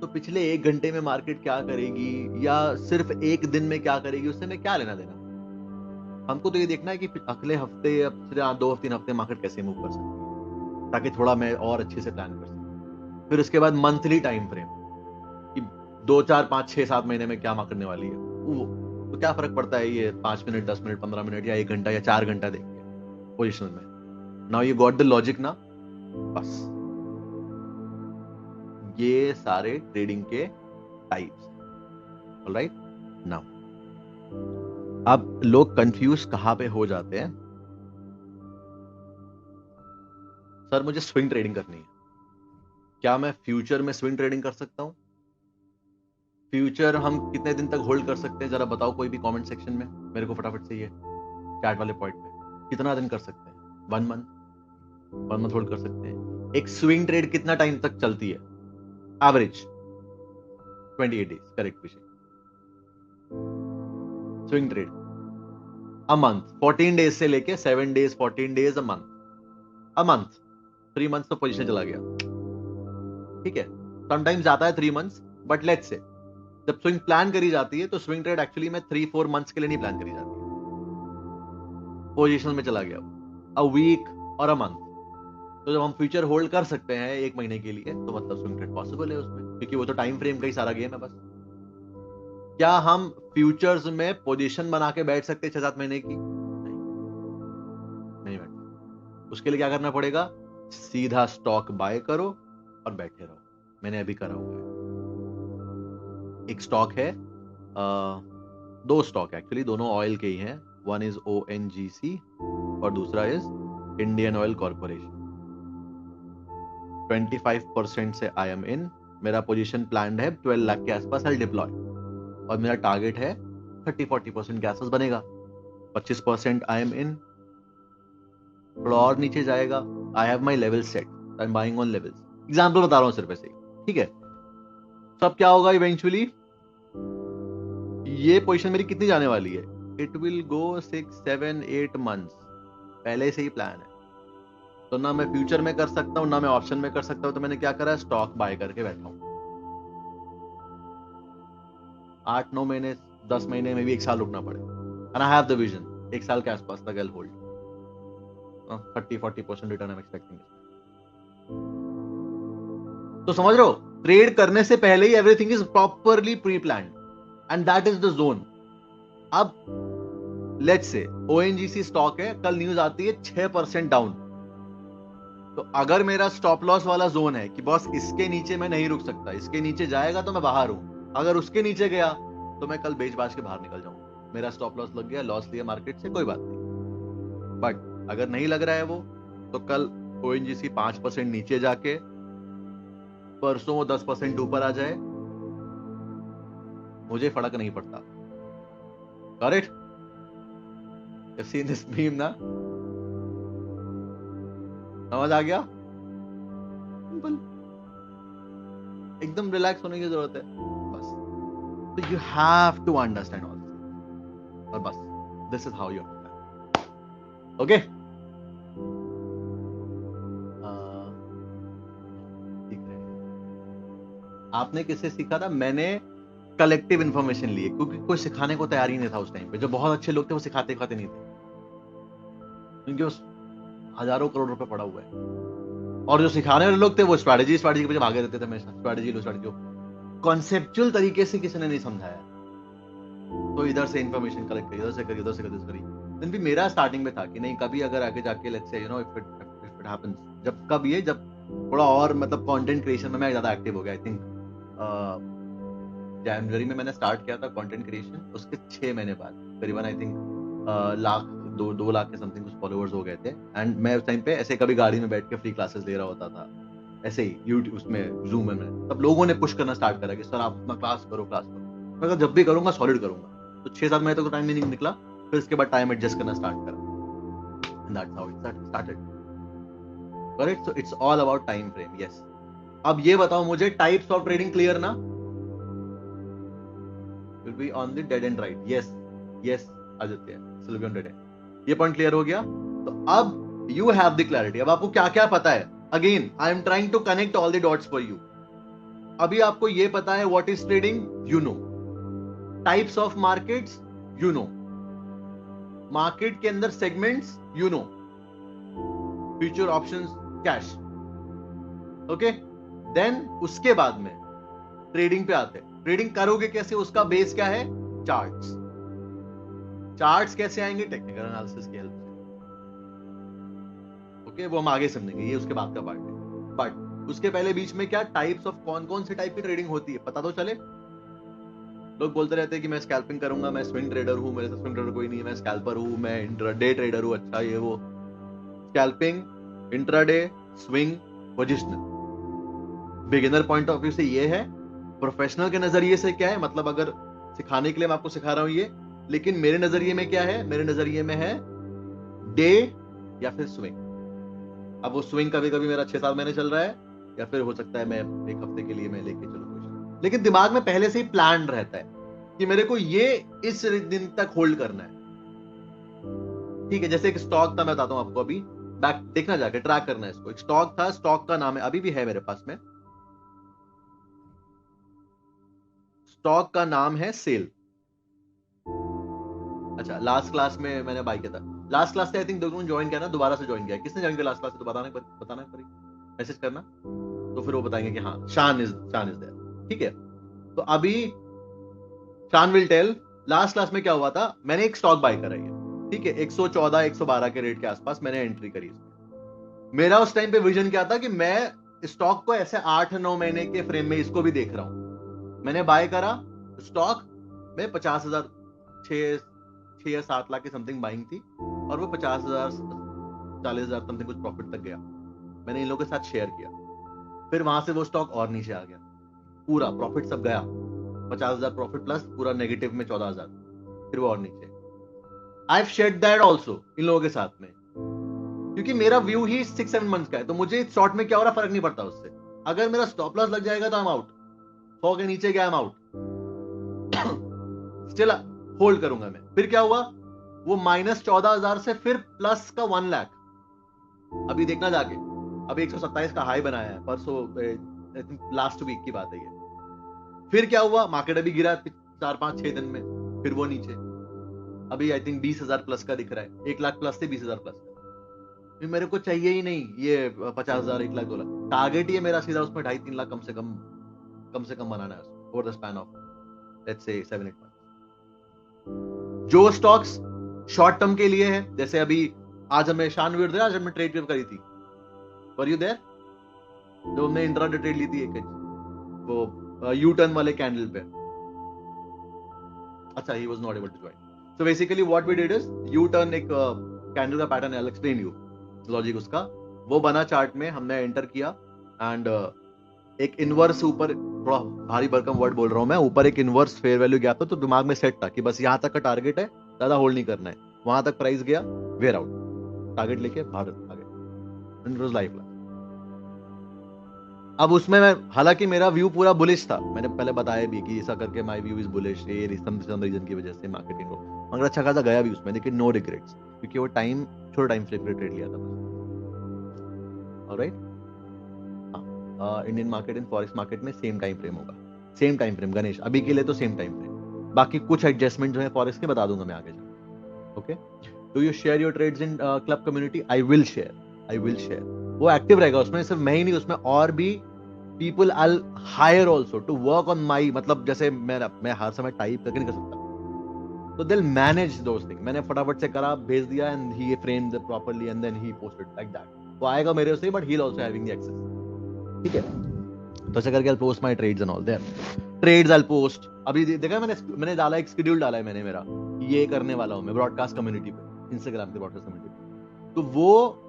Speaker 2: तो पिछले 1 घंटे में मार्केट क्या करेगी या सिर्फ 1 दिन में क्या करेगी, उससे हमें क्या लेना देना? हमको तो ये देखना है कि अगले हफ्ते या 2-3 हफ्ते मार्केट कैसे मूव कर सकती है, ताकि थोड़ा मैं और अच्छे से प्लान कर सकूं। फिर उसके बाद मंथली टाइम फ्रेम, कि 2, 4, 5, 6, 7 महीने में क्या मार्केट करने वाली है, वो तो क्या फर्क पड़ता है ये 5 मिनट, 10 मिनट, 15 मिनट या 1 घंटा या 4 घंटा देख के पोजिशनल में। Now you got the logic ना? बस ये सारे ट्रेडिंग के टाइप्स, ऑलराइट? नाउ अब लोग कंफ्यूज कहां पे हो जाते हैं, सर मुझे स्विंग ट्रेडिंग करनी है, क्या मैं फ्यूचर में स्विंग ट्रेडिंग कर सकता हूं? फ्यूचर हम कितने दिन तक होल्ड कर सकते हैं, जरा बताओ कोई भी कमेंट सेक्शन में मेरे को फटाफट से, ये चैट वाले पॉइंट पे कितना दिन कर सकते हैं? 1 मंथ, 1 मंथ होल्ड कर सकते हैं। एक स्विंग ट्रेड कितना टाइम तक चलती है? एवरेज 28 days, करेक्ट विषय. Swing trade a month, 14 days से लेके 7 days, 14 days, a month 3 months तो पोजीशन चला गया. ठीक है, समटाइम्स जाता है 3 months, बट लेट्स से जब स्विंग प्लान करी जाती है तो स्विंग ट्रेड एक्चुअली में 3-4 months के लिए नहीं प्लान करी जाती है. पोजीशन में चला गया अ वीक और अ मंथ. तो जब हम फ्यूचर होल्ड कर सकते हैं 1 महीने के लिए तो मतलब स्विंग ट्रेड पॉसिबल है उसमें, क्योंकि वो तो टाइम फ्रेम का ही सारा गेम है बस. क्या हम फ्यूचर्स में पोजीशन बना के बैठ सकते 6-7 महीने की? नहीं बैठ. उसके लिए क्या करना पड़ेगा? सीधा स्टॉक बाय करो और बैठे रहो. मैंने अभी करा हुआ है. एक स्टॉक है, 2 स्टॉक एक्चुअली, दोनों ऑयल के ही हैं. वन इज ONGC और दूसरा इज इंडियन ऑयल कॉर्पोरेशन. 25% से आई एम इन. मेरा पोजीशन प्लान है 12 लाख के आसपास आई डिप्लॉय, और मेरा टारगेट है 30-40% के आसपास बनेगा. 25% आई एम इन. थोड़ा और नीचे जाएगा. I have my level set, I am buying on levels. Example बता रहा हूं सिर्फ ऐसे ही. ठीक है, सब क्या होगा इवेंचुअली? ये पोजीशन मेरी कितनी जाने वाली है? It will go 6-7-8 months. पहले से ही प्लान है. तो ना मैं फ्यूचर में कर सकता हूं ना मैं ऑप्शन में कर सकता हूं. तो मैंने क्या करा है? स्टॉक बाय करके बैठा हूं. 8-9 महीने, 10 महीने में भी 1 साल रुकना पड़े. And I have the vision 1 साल के आसपास तक I hold 30-40% return I am expecting. तो समझ रहे हो, ट्रेड करने से पहले ही everything is properly pre planned and that is the zone. अब लेट्स से ONGC स्टॉक है, कल न्यूज आती है 6% डाउन. तो अगर मेरा स्टॉप लॉस वाला जोन है कि बॉस इसके नीचे मैं नहीं रुक सकता, इसके नीचे जाएगा तो मैं बाहर हूं, अगर उसके नीचे गया तो मैं कल बेच बाच के बाहर निकल जाऊंगा. मेरा स्टॉप लॉस लग गया, लॉस लिया मार्केट से, कोई बात नहीं. बट अगर नहीं लग रहा है वो, तो कल ONGC 5% नीचे जाके परसों वो 10% ऊपर आ जाए, मुझे फर्क नहीं पड़ता. Correct? You've seen this meme ना? समझ आ गया? सिंपल. एकदम रिलैक्स होने की जरूरत है बस. तो you have to understand all this. और बस this is how you understand. Okay? आपने किससे सीखा था? मैंने कलेक्टिव इंफॉर्मेशन ली, क्योंकि कोई सिखाने को तैयार ही नहीं था उस टाइम पे. जो बहुत अच्छे लोग थे वो सिखाते नहीं थे, क्योंकि उस हजारों करोड़ रुपए पड़ा हुआ है. और जो सिखाने वाले लोग थे वो स्ट्रैटेजी के पीछे भागे रहते थे हमेशा. स्ट्रैटेजी कॉन्सेप्चुअल तरीके से किसी ने नहीं समझाया. तो इधर से इंफॉर्मेशन कलेक्ट करी, उधर से करी. देन भी मेरा स्टार्टिंग में था कि नहीं, कभी अगर आगे जाके let's say if it happens, जब थोड़ा और मतलब कंटेंट क्रिएशन में मैं ज्यादा एक्टिव हो गया. आई थिंक जनवरी में मैंने स्टार्ट किया था कंटेंट क्रिएशन. उसके 6 महीने बाद करीबन आई थिंक 2 लाख के समथिंग कुछ फॉलोअर्स हो गए थे. एंड मैं उस टाइम पे ऐसे कभी गाड़ी में बैठ के फ्री क्लासेस ले रहा होता था, ऐसे ही यूट्यूब उसमें जूम में. तब लोगों ने पुश करना स्टार्ट करा कि सर आप अपना क्लास करो. मैं कहा जब भी करूंगा सॉलिड करूंगा. तो 6-7 महीने तक तो टाइम नहीं निकला. फिर इसके बाद टाइम एडजस्ट करना स्टार्ट करा. And that's how it started. Correct? So it's all about time frame. Yes. अब ये बताओ मुझे, टाइप्स ऑफ ट्रेडिंग क्लियर ना? Will be on the dead and right. Yes Aditya, will be on dead and. ये point clear हो गया. तो अब यू हैव द क्लैरिटी. अब आपको क्या क्या पता है. Again I am trying to connect all the dots for you. अभी आपको ये पता है what is trading, you know. Types of markets, you know. Market के अंदर segments, you know. Future options, cash. Okay? Then उसके बाद में ट्रेडिंग पे आते हैं. ट्रेडिंग करोगे कैसे, उसका बेस क्या है? चार्ट्स कैसे आएंगे? टेक्निकल एनालिसिस की हेल्प से. ओके, वो हम आगे समझेंगे, ये उसके बाद का पार्ट है. बट उसके पहले बीच में क्या टाइप्स ऑफ कौन से टाइप की ट्रेडिंग होती है पता तो चले. लोग बोलते रहते हैं कि मैं स्कैल्पिंग करूंगा, मैं स्विंग ट्रेडर हूं, मेरे साथ स्विंग ट्रेडर कोई नहीं है, मैं स्कैल्पर हूं, मैं इंट्राडे ट्रेडर हूं. अच्छा, ये वो scalping, intraday, swing, positional. Beginner point of view से ये है. प्रोफेशनल के नजरिए से क्या है, मतलब अगर सिखाने के लिए मैं आपको सिखा रहा हूं ये, लेकिन मेरे नजरिए में क्या है? मेरे नजरिए में है डे या फिर स्विंग. अब वो स्विंग कभी कभी मेरा 6-7 महीने चल रहा है, या फिर हो सकता है मैं एक हफ्ते के लिए मैं लेके चलूँ कुछ, लेकिन दिमाग में पहले से ही प्लान रहता है कि मेरे को ये इस दिन तक होल्ड करना है। ठीक है, जैसे एक स्टॉक था, मैं बताता हूं आपको, अभी बैक देखना, जाके ट्रैक करना है इसको। एक स्टॉक था, स्टॉक का नाम है, अभी भी है मेरे पास में, स्टॉक का नाम है सेल। अच्छा, लास्ट क्लास में मैंने बाय किया था, लास्ट क्लास से आई थिंक दोनों ज्वाइन किया ना, दोबारा से ज्वाइन किया, किसने ज्वाइन किया लास्ट क्लास से तो बताना पड़ेगा, मैसेज करना, तो फिर वो बताएंगे कि हाँ शान इज देयर। ठीक है, तो अभी शान विल टेल लास्ट क्लास में क्या हुआ था। मैंने एक स्टॉक बाय करा है, ठीक है, 114 112 के रेट के आसपास मैंने एंट्री करी। मेरा उस टाइम पे विजन क्या था कि मैं स्टॉक को ऐसे 8-9 महीने के फ्रेम में इसको भी देख रहा हूं। मैंने बाय करा स्टॉक में 50,000, 6 या 7 लाख की समथिंग बाइंग थी, और वो 50,000 40,000 समथिंग कुछ प्रॉफिट तक गया। मैंने इन लोगों के साथ शेयर किया, फिर वहां से वो स्टॉक और नीचे आ गया, पूरा प्रॉफिट सब गया, 50,000 प्रॉफिट प्लस पूरा नेगेटिव में 14,000, फिर वो और नीचे। I have shared that also in लोगों के साथ में, क्योंकि मेरा व्यू ही 6-7 मंथ का है, तो मुझे शॉर्ट में क्या हो रहा फर्क नहीं पड़ता उससे। अगर मेरा स्टॉप लॉस लग जाएगा तो आई एम आउट, 100 के नीचे गया I am out, still hold करूंगा मैं। फिर क्या हुआ, वो -14,000 से फिर प्लस का 1 लाख, अभी देखना जाके, अभी 127 का हाई बनाया है परसों, लास्ट वीक की बात है ये। फिर क्या हुआ, मार्केट अभी गिरा 4-5-6 दिन में, फिर वो नीचे, अभी आई थिंक 20,000 प्लस का दिख रहा है, 1 लाख प्लस से 20,000 प्लस का। मेरे को चाहिए ही नहीं ये 50,000 1 लाख 2 लाख, टारगेट ही है मेरा सीधा उसमें 2.5-3 लाख कम से कम बनाना है over the span of let's say 7-8 month. जो स्टॉक्स शॉर्ट टर्म के लिए है, जैसे अभी आज हमें शान विरुद्ध, आज हमने ट्रेड करी थी, वर यू देयर, जो हमने इंट्राडे ट्रेड ली थी एक, वो यू टर्न वाले कैंडल पे। अच्छा, he was not able to join. So basically what we did is, you turn एक कैंडल का पैटर्न है, I will explain you logic उसका। वो बना चार्ट में, हमने एंटर किया एंड एक इनवर्स, ऊपर थोड़ा भारी भरकम वर्ड बोल रहा हूं मैं, ऊपर एक इनवर्स फेयर वैल्यू गैप था, तो दिमाग में सेट था कि बस यहां तक का टारगेट है, ज्यादा होल्ड नहीं करना है। वहां तक प्राइस गया, वेयर आउट, टारगेट लेके बाहर आ गए, इट वाज लाइफ। अब उसमें मैं, हालांकि मेरा व्यू पूरा बुलिश था, मैंने पहले बताया भी कि ऐसा करके माय व्यू इज बुलिश, ये सम रीजन की वजह से मार्केटिंग को, मगर अच्छा खासा गया भी उसमें, लेकिन नो रिग्रेट्स, क्योंकि वो टाइम छोटा टाइम फ्रेम ट्रेड लिया था। Alright, Indian market and forex market में सेम टाइम फ्रेम होगा, सेम टाइम फ्रेम गणेश, अभी के लिए तो सेम टाइम फ्रेम, बाकी कुछ एडजस्टमेंट जो है फॉरेक्स के बता दूंगा मैं आगे जाकर। Okay, do you share your trades in club community? I will share, वो एक्टिव रहेगा उसमें, सिर्फ मैं ही नहीं, उसमें और भी people I hire also to work on my, मतलब जैसे मैं हर समय टाइप करके नहीं कर सकता, तो दिल मैनेज दोस थिंग। मैंने फटाफट से करा, भेज दिया, and he framed it properly and then he posted like that. वो आएगा मेरे से, but he will also having the access. ठीक है, तो ऐसे करके I post my trades and all their trades I post. अभी देखा मैंने डाला, एक शेड्यूल डाला है मैंने मेरा, ये करने वाला हूं मैं ब्रॉडकास्ट कम्युनिटी पे, इंस्टाग्राम पे ब्रॉडकास्ट कम्युनिटी, तो वो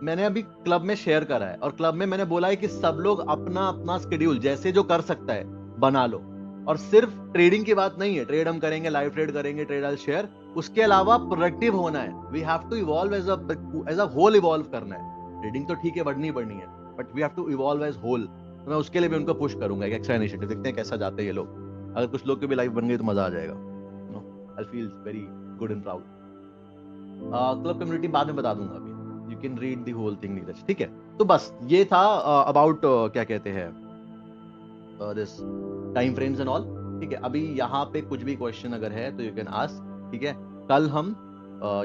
Speaker 2: मैंने अभी क्लब में शेयर करा है, और क्लब में मैंने बोला है कि सब लोग अपना अपना शेड्यूल जैसे जो कर सकता है बना लो, और सिर्फ ट्रेडिंग की बात नहीं है, ट्रेड हम करेंगे, लाइव ट्रेड करेंगे, ट्रेड आई शेयर, उसके अलावा प्रोडक्टिव होना है, we have to evolve as a whole, evolve करना है। ट्रेडिंग तो ठीक है, बढ़नी है, but we have to evolve as whole. तो मैं उसके लिए भी उनको पुश करूंगा, एक एक्स्ट्रा इनिशिएटिव, देखते हैं कैसा जाते हैं ये लोग। अगर कुछ लोग की भी लाइफ बन गई तो मजा आ जाएगा, I feel very good and proud. Club community बाद में बता दूंगा, अभी you can read the whole thing Neeraj. ठीक है, तो बस ये था अबाउट क्या कहते हैं this time frames and all. ठीक है, अभी यहाँ पे कुछ भी क्वेश्चन अगर है तो यू कैन आस्क। ठीक है, कल हम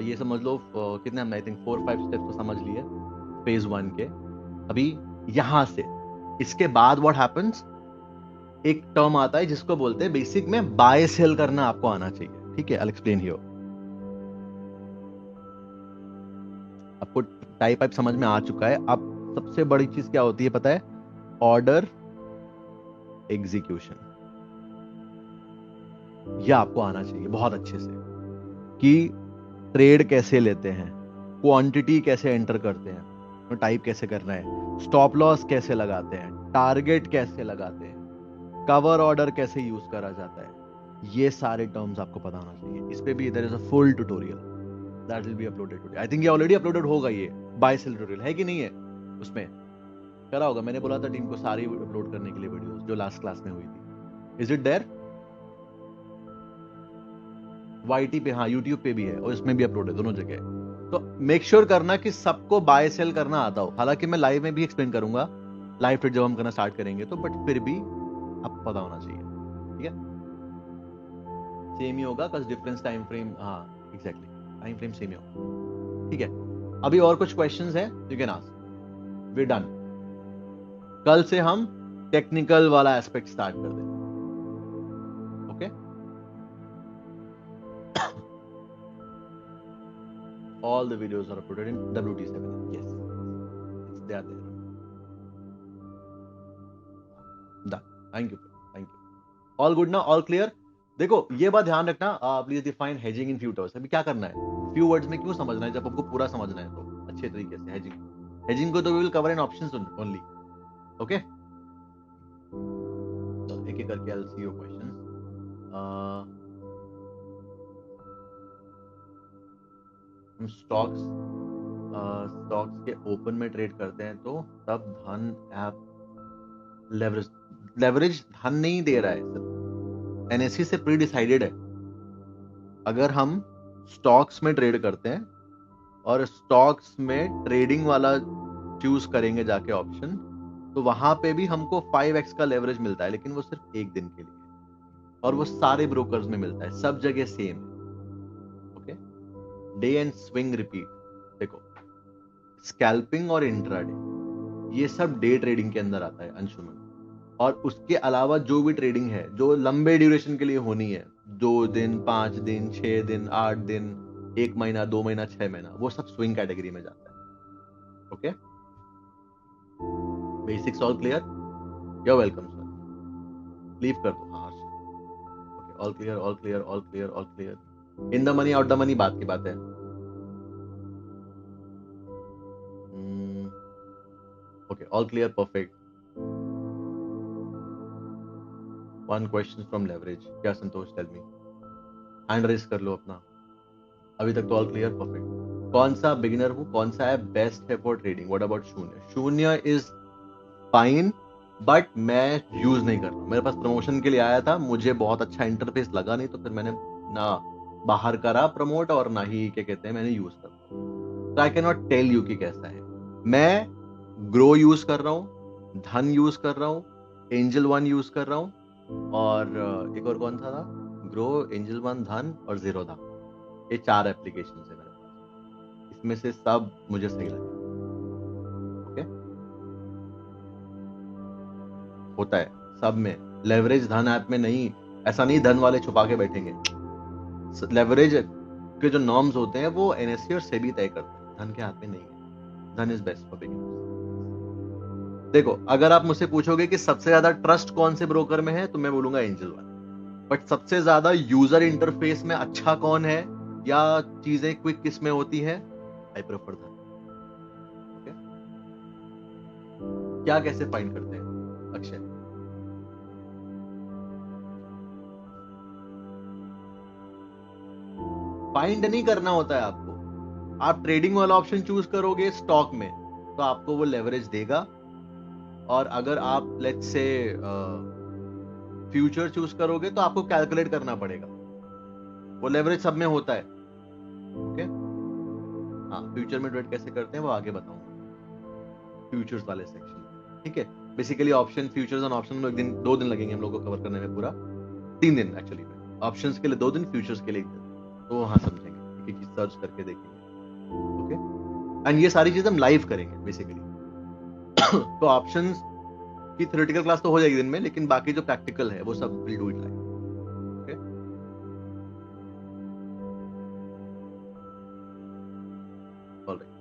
Speaker 2: ये समझ लो कितने हमने आई थिंक 4-5 स्टेप्स तो समझ लिए फेज 1 के। अभी यहां से इसके बाद व्हाट हैपेंस, एक टर्म आता है जिसको बोलते हैं बेसिक में बाय सेल करना आपको आना चाहिए। ठीक है, आई विल एक्सप्लेन हियर। आपको टाइप समझ में आ चुका है। अब सबसे बड़ी चीज क्या होती है पता है? Order execution. यह आपको आना चाहिए बहुत अच्छे से, कि ट्रेड कैसे लेते हैं, क्वांटिटी कैसे एंटर करते हैं, तो टाइप कैसे करना है, स्टॉप लॉस कैसे लगाते हैं, टारगेट कैसे लगाते हैं, कवर ऑर्डर कैसे यूज करा जाता है, ये सारे टर्म्स आपको पता होना चाहिए। इस पे भी there is a full tutorial that will be uploaded today. I think ये ऑलरेडी अपलोडेड होगा, ये बाय सेल ट्यूटोरियल है कि नहीं है उसमें? करा होगा, मैंने बोला था टीम को सारी अपलोड करने के लिए वीडियोस जो लास्ट क्लास में हुई थी। Is it there? YT पे, हाँ यूट्यूब पे भी है और इसमें भी अपलोड है, दोनों जगह है। तो मेक श्योर करना कि सबको बाय सेल करना आता हो। हालांकि मैं लाइव में भी एक्सप्लेन करूंगा, लाइव ट्रेड जब हम करना स्टार्ट करेंगे तो, बट फिर भी आपको पता होना चाहिए, ठीक है? सेम ही होगा, कस डिफरेंस टाइम फ्रेम, हाँ एग्जैक्टली टाइम फ्रेम सेम ही होगा, ठीक है? अभी और कुछ क्वेश्चंस है, you can ask. We done. कल से हम टेक्निकल वाला एस्पेक्ट स्टार्ट कर देंगे, okay? All the videos are uploaded in WT7. Yes, they are there. Done. Thank you. Thank you. All good now? All clear? देखो ये बात ध्यान रखना, please define hedging in few terms. अभी क्या करना है, फ्यू वर्ड्स में क्यों समझना है, जब आपको पूरा समझना है तो अच्छे तरीके से हेजिंग को तो we will cover in options only, okay? तो एक एक करके I will see your questions. हम स्टॉक्स के ओपन में ट्रेड करते हैं तो तब धन ऐप लेवरेज धन नहीं दे रहा है सर, एनएससी से प्री डिसाइडेड है। अगर हम स्टॉक्स में ट्रेड करते हैं और स्टॉक्स में ट्रेडिंग वाला चूज करेंगे जाके ऑप्शन, तो वहां पे भी हमको 5x का लेवरेज मिलता है, लेकिन वो सिर्फ एक दिन के लिए, और वो सारे ब्रोकर्स में मिलता है, सब जगह same, okay? Day and swing repeat. देखो स्कैल्पिंग और इंट्राडे ये सब डे ट्रेडिंग के अंदर आता है अंशुमन, और उसके अलावा जो भी ट्रेडिंग है जो लंबे ड्यूरेशन के लिए होनी है, 2 दिन 5 दिन 6 दिन 8 दिन 1 महीना 2 महीना 6 महीना, वो सब स्विंग कैटेगरी में जाता है, okay? Basics all clear? You are welcome sir, leave कर दो। हाँ okay, all clear all clear all clear all clear. In the money out the money बात की बात है। Okay, all clear, perfect. One question from leverage, क्या Santosh? Tell me, hand raise कर लो अपना। अभी तक तो ऑल क्लियर, परफेक्ट। कौन सा बिगिनर हूं, कौन सा है बेस्ट है फॉर ट्रेडिंग? व्हाट अबाउट शून्य? शून्य इज फाइन, बट मैं यूज नहीं कर रहा। मेरे पास प्रमोशन के लिए आया था, मुझे बहुत अच्छा इंटरफेस लगा नहीं, तो फिर मैंने ना बाहर करा प्रमोट और ना ही क्या कहते हैं मैंने यूज करा। तो I can not tell you कि कैसा है। मैं ग्रो यूज कर रहा हूं, धन यूज कर रहा हूं, एंजल वन यूज कर रहा हूं, और एक और कौन सा था? ग्रो, एंजल वन, धन और जीरोधा। ये 4 एप्लीकेशन है मेरे पास, इसमें से सब मुझे सही लगे, ओके? होता है सब में, लेवरेज धन ऐप में नहीं। ऐसा नहीं धन वाले छुपा के बैठेंगे। लेवरेज के जो नॉर्म्स होते हैं वो एनएससी और सेबी तय करते हैं, धन के हाथ में नहीं है। धन इज बेस्ट फॉर बिगिनर्स। देखो अगर आप मुझसे पूछोगे कि सबसे ज्यादा ट्रस्ट कौन से ब्रोकर में है, तो मैं बोलूंगा एंजल वन। बट सबसे ज्यादा यूजर इंटरफेस में अच्छा कौन है या चीजें क्विक किस में होती है, आई प्रेफर धन, ओके? क्या कैसे फाइंड करते हैं अक्षय? फाइंड नहीं करना होता है आपको। आप ट्रेडिंग वाला ऑप्शन चूज करोगे स्टॉक में तो आपको वो लेवरेज देगा, और अगर आप लेट्स से फ्यूचर चूज करोगे तो आपको कैलकुलेट करना पड़ेगा। वो लेवरेज सब में होता है, ओके? हाँ, फ्यूचर में ट्रेड कैसे करते हैं वो आगे बताऊंगा फ्यूचर्स वाले सेक्शन, ठीक है? बेसिकली ऑप्शन, फ्यूचर्स और ऑप्शन में 1 दिन 2 दिन लगेंगे हम लोग को कवर करने में, पूरा 3 दिन एक्चुअली में। ऑप्शंस के लिए 2 दिन, फ्यूचर्स के लिए 1 दिन, तो हाँ समझेंगे, एक चीज सर्च करके देखेंगे, ओके? एंड ये सारी चीज हम लाइव करेंगे बेसिकली। तो ऑप्शंस की थ्योरेटिकल क्लास तो हो जाएगी दिन में, लेकिन बाकी जो प्रैक्टिकल है वो सब will do it live, okay? Alright,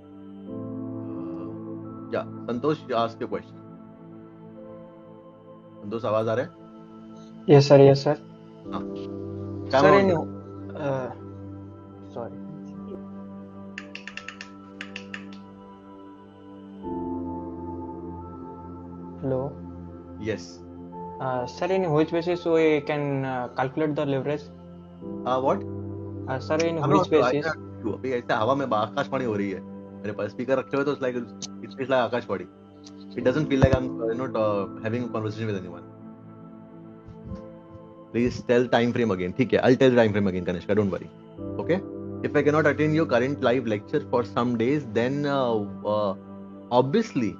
Speaker 2: या संतोष आस्क योर क्वेश्चन। संतोष आवाज आ रहा है?
Speaker 3: Yes sir, yes sir.
Speaker 2: हाँ,
Speaker 3: sir in sorry, hello,
Speaker 2: yes,
Speaker 3: sir, in which basis we can calculate the leverage?
Speaker 2: what?
Speaker 3: Sir, in
Speaker 2: I'm
Speaker 3: which
Speaker 2: not sure.
Speaker 3: basis?
Speaker 2: अभी ऐसे हवा में आकाशवाणी हो रही है, मेरे पास स्पीकर रखे हुए तो like it's like Akashvani. It doesn't feel like I'm having a conversation with anyone. Please tell time frame again. ठीक है, I'll tell time frame again, Kanishka. Don't worry. Okay. If I cannot attend your current live lecture for some days, then obviously,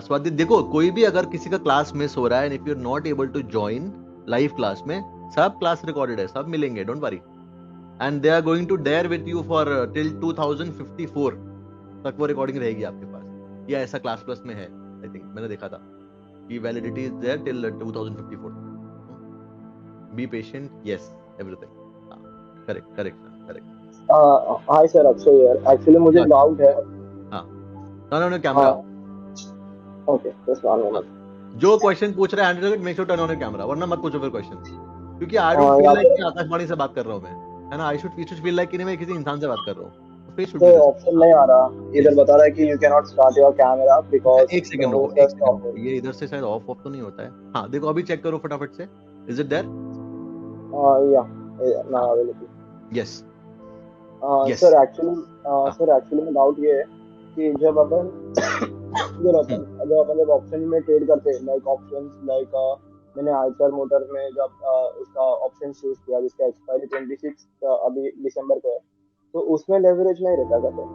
Speaker 2: Swati देखो, कोई भी अगर किसी का class miss हो रहा है, and if you're not able to join live class में, सब क्लास रिकॉर्डेड है, सब मिलेंगे, don't worry. And they are going to there with you for till 2054 तक वो रिकॉर्डिंग रहेगी आपके पास. या ऐसा क्लास प्लस में है, आई थिंक मैंने देखा था कि validity is there till 2054. Be patient. Yes, everything. Correct correct correct.
Speaker 4: Hi sir, Akshay यार. एक्चुअली मुझे डाउट है.
Speaker 2: हाँ, no camera.
Speaker 4: Okay, just one minute.
Speaker 2: जो क्वेश्चन पूछ रहा है handle make sure turn on your camera, वरना मत पूछो फिर क्वेश्चन, क्योंकि आई डोंट फील लाइक कि आकाशवाणी से बात कर रहा हूं मैं, है ना. आई शुड फील लाइक कि मैं किसी इंसान से बात कर रहा हूं. फेस शुड
Speaker 4: तो ऑप्शन नहीं आ रहा. इधर बता रहा है कि you can not start your camera because
Speaker 2: एक सेकंड रुको, एक सेकंड. ये इधर से शायद ऑफ तो नहीं होता है. हाँ देखो, अभी चेक करो फटाफट से. Is it there?
Speaker 4: या now available.
Speaker 2: Yes.
Speaker 4: Sir actually में डाउट ये है कि जब अपन ऑप्शन में ट्रेड करते हैं, लाइक ऑप्शंस लाइक मैंने आइकर मोटर में जब उसका ऑप्शन चूज किया जिसका एक्सपायरी 26 अभी दिसंबर को है, तो उसमें लेवरेज नहीं रहता क्या?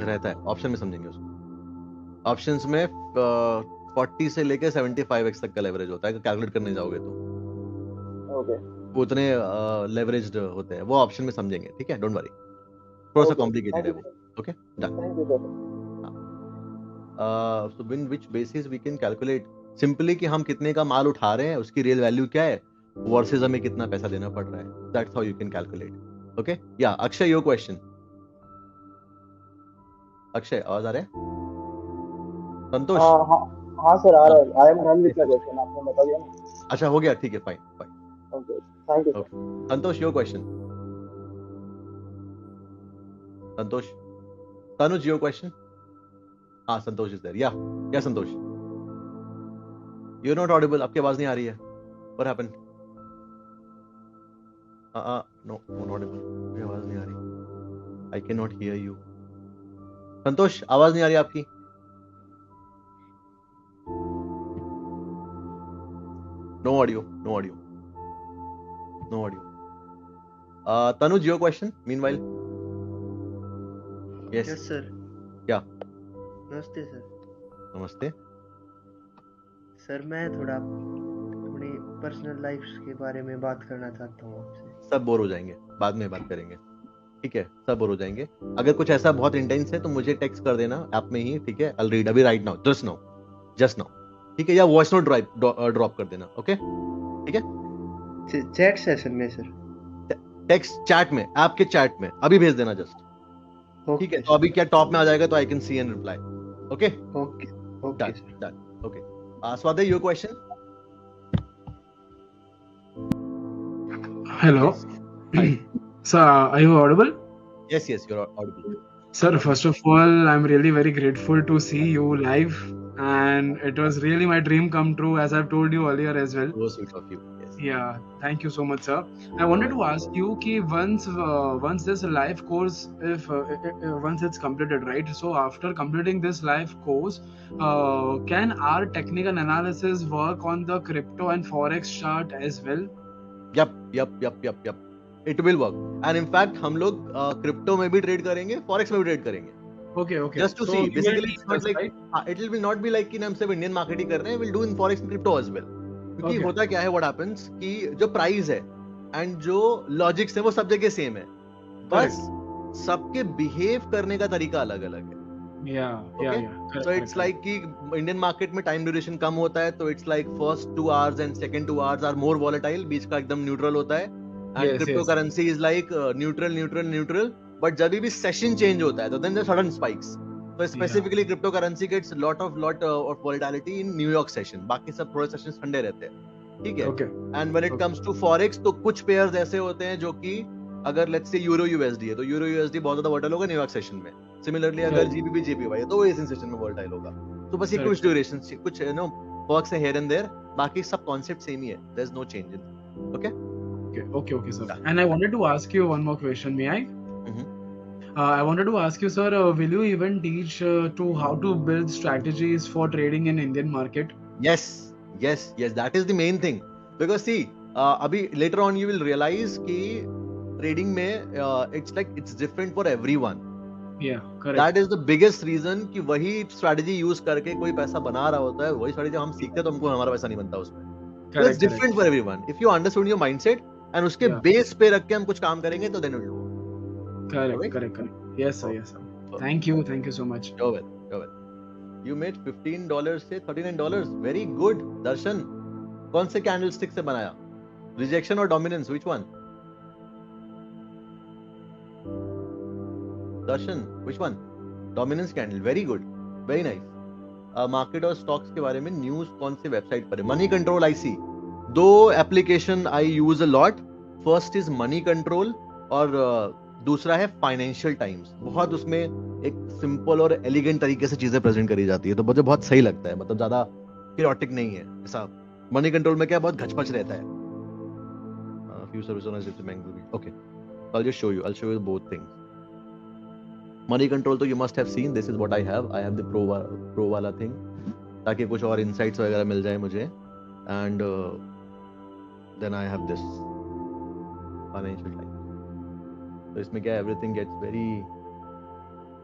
Speaker 2: रहता है. ऑप्शन में समझेंगे उसको. ऑप्शंस में 40 से लेके 75x तक का लेवरेज होता है. कैलकुलेट करने जाओगे तो
Speaker 4: ओके,
Speaker 2: उतने लेवरेज्ड होते हैं. वो ऑप्शन में समझेंगे, ठीक है, डोंट वरी. थोड़ा सा कॉम्प्लिकेटेड है वो. Okay, done.
Speaker 4: Thank you sir.
Speaker 2: So in which basis we can calculate simply कि हम कितने का माल उठा रहे हैं, उसकी रियल वैल्यू क्या है वर्सेस हमें कितना पैसा देना पड़ रहा है. That's how you can calculate. Okay? Yeah, Akshay, your question. Akshay, आवाज आ रहा है? संतोष?
Speaker 4: हाँ सर, आ रहा है. I am done with the question. आपने बता दिया ना.
Speaker 2: अच्छा, हो गया, ठीक है, fine fine.
Speaker 4: Okay, thank you.
Speaker 2: Santosh, your question. Santosh, Tanuj, your question. हाँ, Santosh is there. Yeah Santosh, you are not audible. आपकी आवाज नहीं आ रही है. What happened? No, not audible. मेरी आवाज नहीं आ रही. I can not hear you. Santosh, आवाज नहीं आ रही आपकी. No audio, no audio, no audio. Tanuj, your question meanwhile. Yes
Speaker 5: sir.
Speaker 2: क्या?
Speaker 5: नमस्ते सर.
Speaker 2: नमस्ते
Speaker 5: सर, मैं थोड़ा अपनी पर्सनल लाइफ के बारे में बात करना चाहता हूँ आपसे.
Speaker 2: सब बोर हो जाएंगे, बाद में बात करेंगे, ठीक है. सब बोर हो जाएंगे. अगर कुछ ऐसा बहुत इंटेंस है तो मुझे टेक्स्ट कर देना ऐप में ही, ठीक है. आई विल रीड अभी, राइट नाउ, जस्ट नाउ, ठीक है. या वॉइस नोट ड्रॉप कर देना. ओके, ठीक है.
Speaker 5: चैट सेशन में सर?
Speaker 2: टेक्स्ट चैट में, ऐप के चैट में अभी भेज देना जस्ट. ठीक है. तो अभी क्या टॉप में आ जाएगा, तो I can C and reply. Okay
Speaker 5: okay okay sir.
Speaker 2: Done. Okay, Swati, your question.
Speaker 6: Hello.
Speaker 2: Hi.
Speaker 6: Sir, are you audible?
Speaker 2: Yes, you're audible.
Speaker 6: Sir, first of all, I'm really very grateful to see you live, and it was really my dream come true, as I've told you earlier as well.
Speaker 2: So sweet of you. Yes.
Speaker 6: Yeah, thank you so much, sir. I wanted to ask you कि once this live course, if once it's completed, right? So after completing this live course, can our technical analysis work on the crypto and forex chart as well?
Speaker 2: Yep. It will work. And in fact, हम लोग crypto में भी trade करेंगे, forex में भी trade करेंगे.
Speaker 6: Okay.
Speaker 2: Just to
Speaker 6: So
Speaker 2: see.
Speaker 6: you will
Speaker 2: Basically,
Speaker 6: teach
Speaker 2: it's not
Speaker 6: us,
Speaker 2: like
Speaker 6: right?
Speaker 2: it will not be like कि हम सिर्फ इंडियन मार्केट ही कर रहे हैं. We'll do in forex and crypto as well. क्योंकि
Speaker 6: Okay.
Speaker 2: होता क्या है, what happens कि जो प्राइस है एंड जो लॉजिक्स है वो सब जगह सेम है, बस सबके बिहेव करने का तरीका अलग अलग है.
Speaker 6: Yeah. Correct,
Speaker 2: So it's
Speaker 6: correct.
Speaker 2: like कि इंडियन मार्केट में टाइम ड्यूरेशन कम होता है, तो it's like first 2 hours and second 2 hours are more volatile, बीच का एकदम न्यूट्रल होता है. And
Speaker 6: Yes,
Speaker 2: crypto
Speaker 6: yes.
Speaker 2: Currency is like neutral. But जब भी सेशन चेंज होता है तो देन देयर सडन स्पाइक्स. तो specifically crypto currency gets lot of volatility in New York session. बाकी सब थोड़े सेशंस ठंडे रहते हैं, ठीक है.
Speaker 6: Okay.
Speaker 2: And when it comes to forex, तो कुछ पेयर्स ऐसे होते हैं जो कि अगर लेट्स से यूरो यूएसडी है, तो यूरो यूएसडी बहुत ज्यादा वोलेटाइल होगा न्यूयॉर्क सेशन में. सिमिलरली अगर
Speaker 6: Right.
Speaker 2: जीबीपी जेपीवाई है तो वो एशियन सेशन में वोलेटाइल होगा. तो बस ये
Speaker 6: Right.
Speaker 2: कुछ ड्यूरेशन, कुछ वर्क्स है हियर एंड देयर, बाकी सब कॉन्सेप्ट सेम ही है. There is no change in.
Speaker 6: Okay, sir. And I wanted to ask you one more question, may I? I wanted to ask you, sir, will you even teach to how to build strategies for trading in Indian market?
Speaker 2: Yes, that is the main thing. Because see, अभी later on you will realize कि trading में it's different for everyone.
Speaker 6: Yeah, correct.
Speaker 2: That is the biggest reason कि वही strategy use करके कोई पैसा बना रहा होता है, वही strategy हम सीखते हैं तो हमको हमारा पैसा नहीं बनता उसमें. So it's different for everyone. If you understand your mindset and उसके base पे रख के हम कुछ काम करेंगे तो then it will work.
Speaker 6: Correct. Yes, sir. Thank you so much.
Speaker 2: You're well. You made $15 से $39. Very good, दर्शन. कौन से candlestick से बनाया? Rejection और dominance, which one? Darshan, which one? Dominance candle, very good, very nice. Market और stocks के बारे में न्यूज कौन सी वेबसाइट पर है? Money control IC. दो application I use a lot. First is money control और दूसरा है फाइनेंशियल टाइम्स. बहुत उसमें एक सिंपल और एलिगेंट तरीके से चीजें प्रेजेंट करी जाती है, तो मुझे बहुत सही लगता है. मतलब ज्यादा क्रियोटिक नहीं है ऐसा. मनी कंट्रोल में क्या बहुत घचपच रहता है. Few service owners if okay, I'll just show you. I'll show you both things. Money control तो you must have seen. This is what I have the pro वाला थिंग, ताकि कुछ और इनसाइट्स वगैरह मिल जाए मुझे. And then I have this financial time. तो इसमें क्या, एवरीथिंग गेट्स वेरी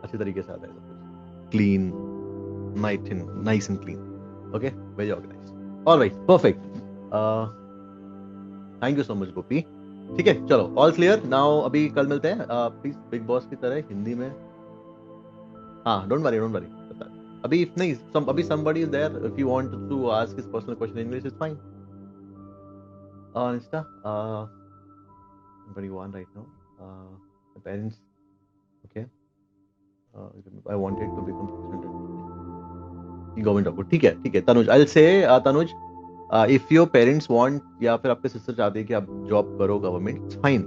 Speaker 2: अच्छी तरीके से आता है, clean, nice and clean. Okay, very organised. Alright, perfect. Thank you so much Gopi. ठीक है, चलो, ऑल क्लियर नाउ. अभी कल मिलते हैं प्लीज बिग बॉस की तरह हिंदी में. हाँ, डोंट वरी. अभी नहीं, अभी somebody is there. If you want to ask his personal question in English, it's fine. Nishita, what do you want right now? My parents, okay. I wanted to become government job. ठीक है. Tanuj, I'll say Tanuj, if your parents want, या फिर आपके sister चाहते हैं कि आप job करो गवर्नमेंट, it's fine.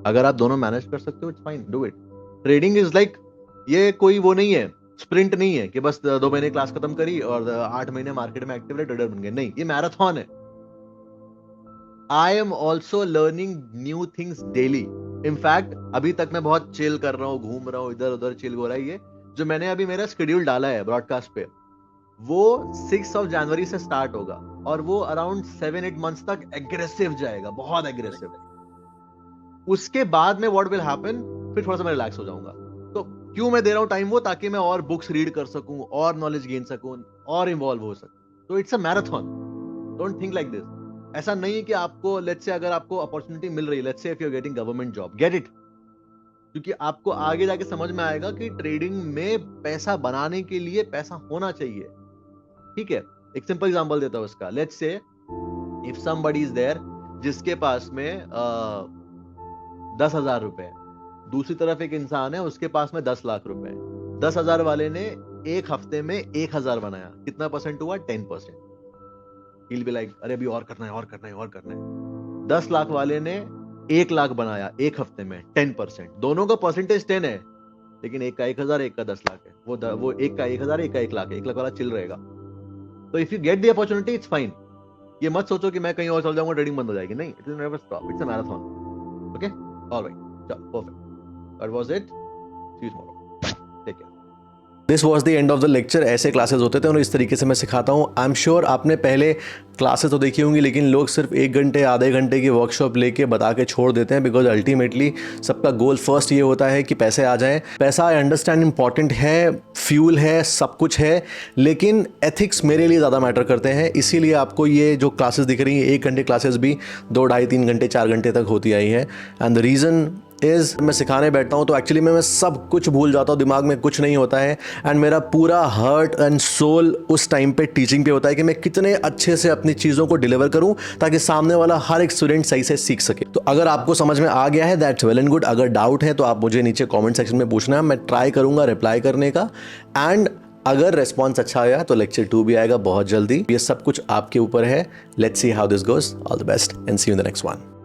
Speaker 2: अगर आप दोनों मैनेज कर सकते हो, it's fine, do it. Trading is like, ये कोई वो नहीं है, स्प्रिंट नहीं है कि बस 2 महीने क्लास खत्म करी और 8 महीने मार्केट में एक्टिव रहे, ट्रेडर बन गए. नहीं, ये मैराथन है. I am also learning new things daily. In fact अभी तक मैं बहुत चिल कर रहा हूँ, घूम रहा हूँ, इधर उधर चिल हो रहा है. ये जो मैंने अभी मेरा शेड्यूल डाला है ब्रॉडकास्ट पे, वो 6 जनवरी से स्टार्ट होगा और वो अराउंड 7-8 मंथ्स तक एग्रेसिव जाएगा, बहुत एग्रेसिव. उसके बाद में व्हाट विल हैपन, फिर थोड़ा सा मैं रिलैक्स हो जाऊंगा. तो क्यों मैं दे रहा हूं टाइम वो, ताकि मैं और बुक्स रीड कर सकूं, और नॉलेज गेन सकूं, और इन्वॉल्व हो सकूं. तो it's a marathon. Don't think like this. ऐसा नहीं कि आपको, लेट्स से अगर आपको अपॉर्चुनिटी मिल रही है, let's say if you are getting government job, get it. क्योंकि आपको आगे जाके समझ में आएगा कि ट्रेडिंग में पैसा बनाने के लिए पैसा होना चाहिए. ठीक है, एक सिंपल एग्जांपल देता हूं इसका. Let's say if somebody is there जिसके पास में 10,000 रुपए, दूसरी तरफ एक इंसान है उसके पास में 10 लाख रुपए. 10,000 वाले ने एक हफ्ते में 1,000 बनाया. कितना परसेंट हुआ? 10%. He'll be like, अरे अभी और करना है. 10 लाख वाले ने 1 लाख बनाया एक हफ्ते में, 10%. दोनों का परसेंटेज 10 है, लेकिन एक का 1,000, एक का 10 लाख है. वो एक का 1,000, एक का 1 लाख है. 1 लाख वाला चिल रहेगा. तो if you get the opportunity, it's fine. ये मत सोचो कि मैं कहीं और चल जाऊंगा, ट्रेडिंग बंद हो जाएगी. नहीं, it will never stop. It's a marathon. Okay, alright, चलो, perfect. That was it. See you tomorrow. Take care.
Speaker 1: This was the end of the lecture. ऐसे क्लासेस होते थे और इस तरीके से मैं सिखाता हूँ. आई एम श्योर आपने पहले क्लासेस तो देखी होंगी, लेकिन लोग सिर्फ 1 घंटे आधे घंटे की वर्कशॉप लेके बता के छोड़ देते हैं, बिकॉज अल्टीमेटली सबका गोल फर्स्ट ये होता है कि पैसे आ जाएं. पैसा, आई अंडरस्टैंड, इंपॉर्टेंट है, फ्यूल है, सब कुछ है, लेकिन एथिक्स मेरे लिए ज़्यादा मैटर करते हैं. इसीलिए आपको ये जो क्लासेस दिख रही हैं, 1 घंटे क्लासेस भी 2, ढाई, 3 घंटे, 4 घंटे तक होती आई है. एंड द रीज़न इज़, मैं सिखाने बैठता हूँ तो एक्चुअली मैं सब कुछ भूल जाता हूँ, दिमाग में कुछ नहीं होता है. एंड मेरा पूरा हार्ट एंड सोल उस टाइम पे टीचिंग पे होता है कि मैं कितने अच्छे से अपनी चीज़ों को डिलीवर करूँ ताकि सामने वाला हर एक स्टूडेंट सही से सीख सके. तो अगर आपको समझ में आ गया है, दैट्स वेल एंड गुड. अगर डाउट है तो आप मुझे नीचे कॉमेंट सेक्शन में पूछना, मैं ट्राई करूँगा रिप्लाई करने का. एंड अगर रेस्पॉन्स अच्छा आया तो लेक्चर 2 भी आएगा बहुत जल्दी. ये सब कुछ आपके ऊपर है. Let's see how this goes. All the best and see you in the next one.